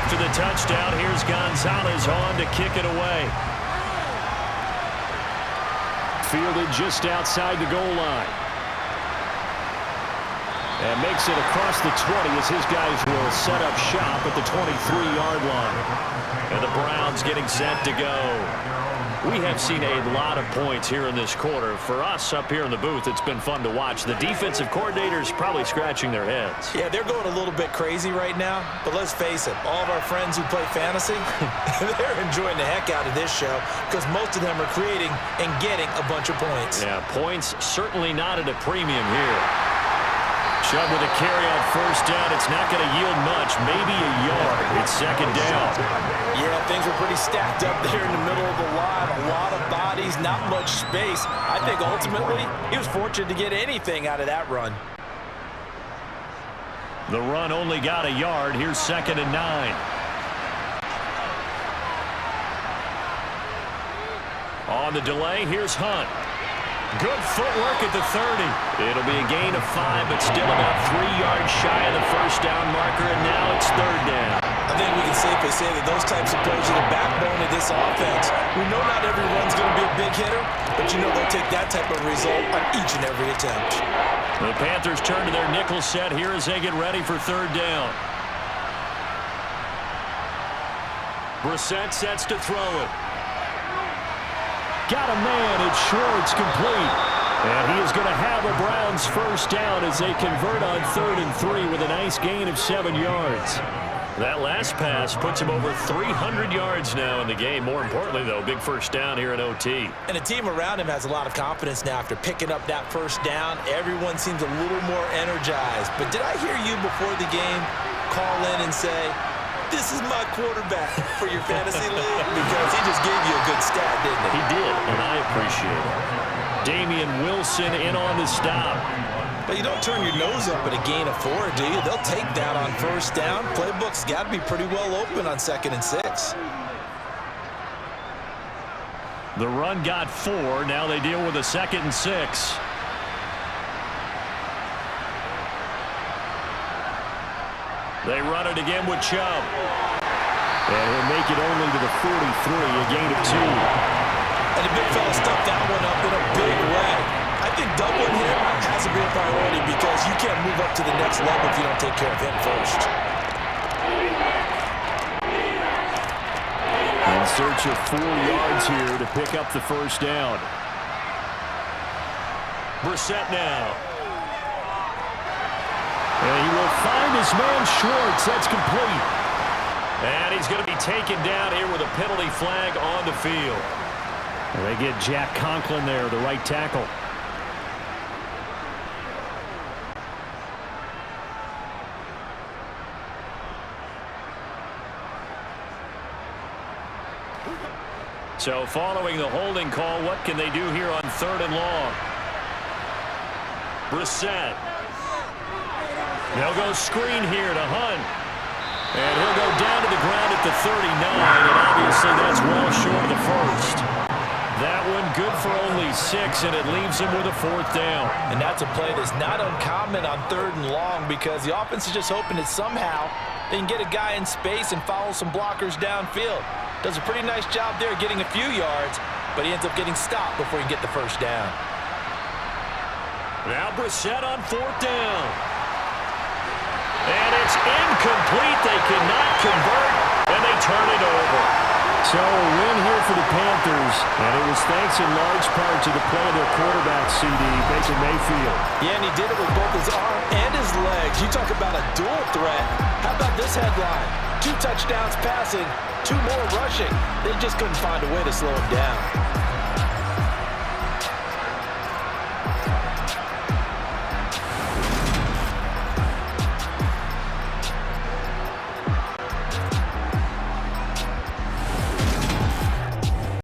After the touchdown, here's Gonzalez on to kick it away. Fielded just outside the goal line. And makes it across the 20 as his guys will set up shop at the 23-yard line. And the Browns getting set to go. We have seen a lot of points here in this quarter. For us up here in the booth, it's been fun to watch. The defensive coordinators probably scratching their heads. Yeah, they're going a little bit crazy right now. But let's face it, all of our friends who play fantasy, they're enjoying the heck out of this show because most of them are creating and getting a bunch of points. Yeah, points certainly not at a premium here. Chubb with a carry on first down. It's not going to yield much, maybe a yard. It's 2nd down. Yeah, things were pretty stacked up there in the middle of the line. A lot of bodies, not much space. I think ultimately he was fortunate to get anything out of that run. The run only got a yard. Here's 2nd and 9. On the delay, here's Hunt. Good footwork at the 30. It'll be a gain of 5, but still about 3 yards shy of the first down marker, and now it's 3rd down. I think we can safely say that those types of plays are the backbone of this offense. We know not every run's going to be a big hitter, but you know they'll take that type of result on each and every attempt. The Panthers turn to their nickel set here as they get ready for 3rd down. Brissett sets to throw it. Got a man, it's short, it's complete. And he is going to have a Browns first down as they convert on 3rd and 3 with a nice gain of 7 yards. That last pass puts him over 300 yards now in the game. More importantly, though, big first down here in OT. And the team around him has a lot of confidence now after picking up that first down. Everyone seems a little more energized. But did I hear you before the game call in and say, this is my quarterback for your fantasy league? Because he just gave you a good stat, didn't he? He did, and I appreciate it. Damian Wilson in on the stop. But you don't turn your nose up at a gain of 4, do you? They'll take that on first down. Playbook's got to be pretty well open on 2nd and 6. The run got 4. Now they deal with a 2nd and 6. They run it again with Chubb. And he'll make it only to the 43, a gain of 2. And the big fella stuffed that one up in a big way. I think doubling him has to be a priority because you can't move up to the next level if you don't take care of him first. In search of 4 yards here to pick up the first down. Brissett now. And he will find his man Schwartz. That's complete. And he's going to be taken down here with a penalty flag on the field. And they get Jack Conklin there, the right tackle. So following the holding call, what can they do here on 3rd and long? Brissett. They'll go screen here to Hunt. And he'll go down to the ground at the 39, and obviously that's well short of the first. That one good for only 6, and it leaves him with a 4th down. And that's a play that's not uncommon on 3rd and long because the offense is just hoping that somehow they can get a guy in space and follow some blockers downfield. Does a pretty nice job there getting a few yards, but he ends up getting stopped before he can get the first down. Now Brissett on 4th down. And it's incomplete. They cannot convert, and they turn it over. So a win here for the Panthers, and it was thanks in large part to the play of their quarterback, CD, Baker Mayfield. Yeah, and he did it with both his arm and his legs. You talk about a dual threat. How about this headline? 2 touchdowns passing, 2 more rushing. They just couldn't find a way to slow him down.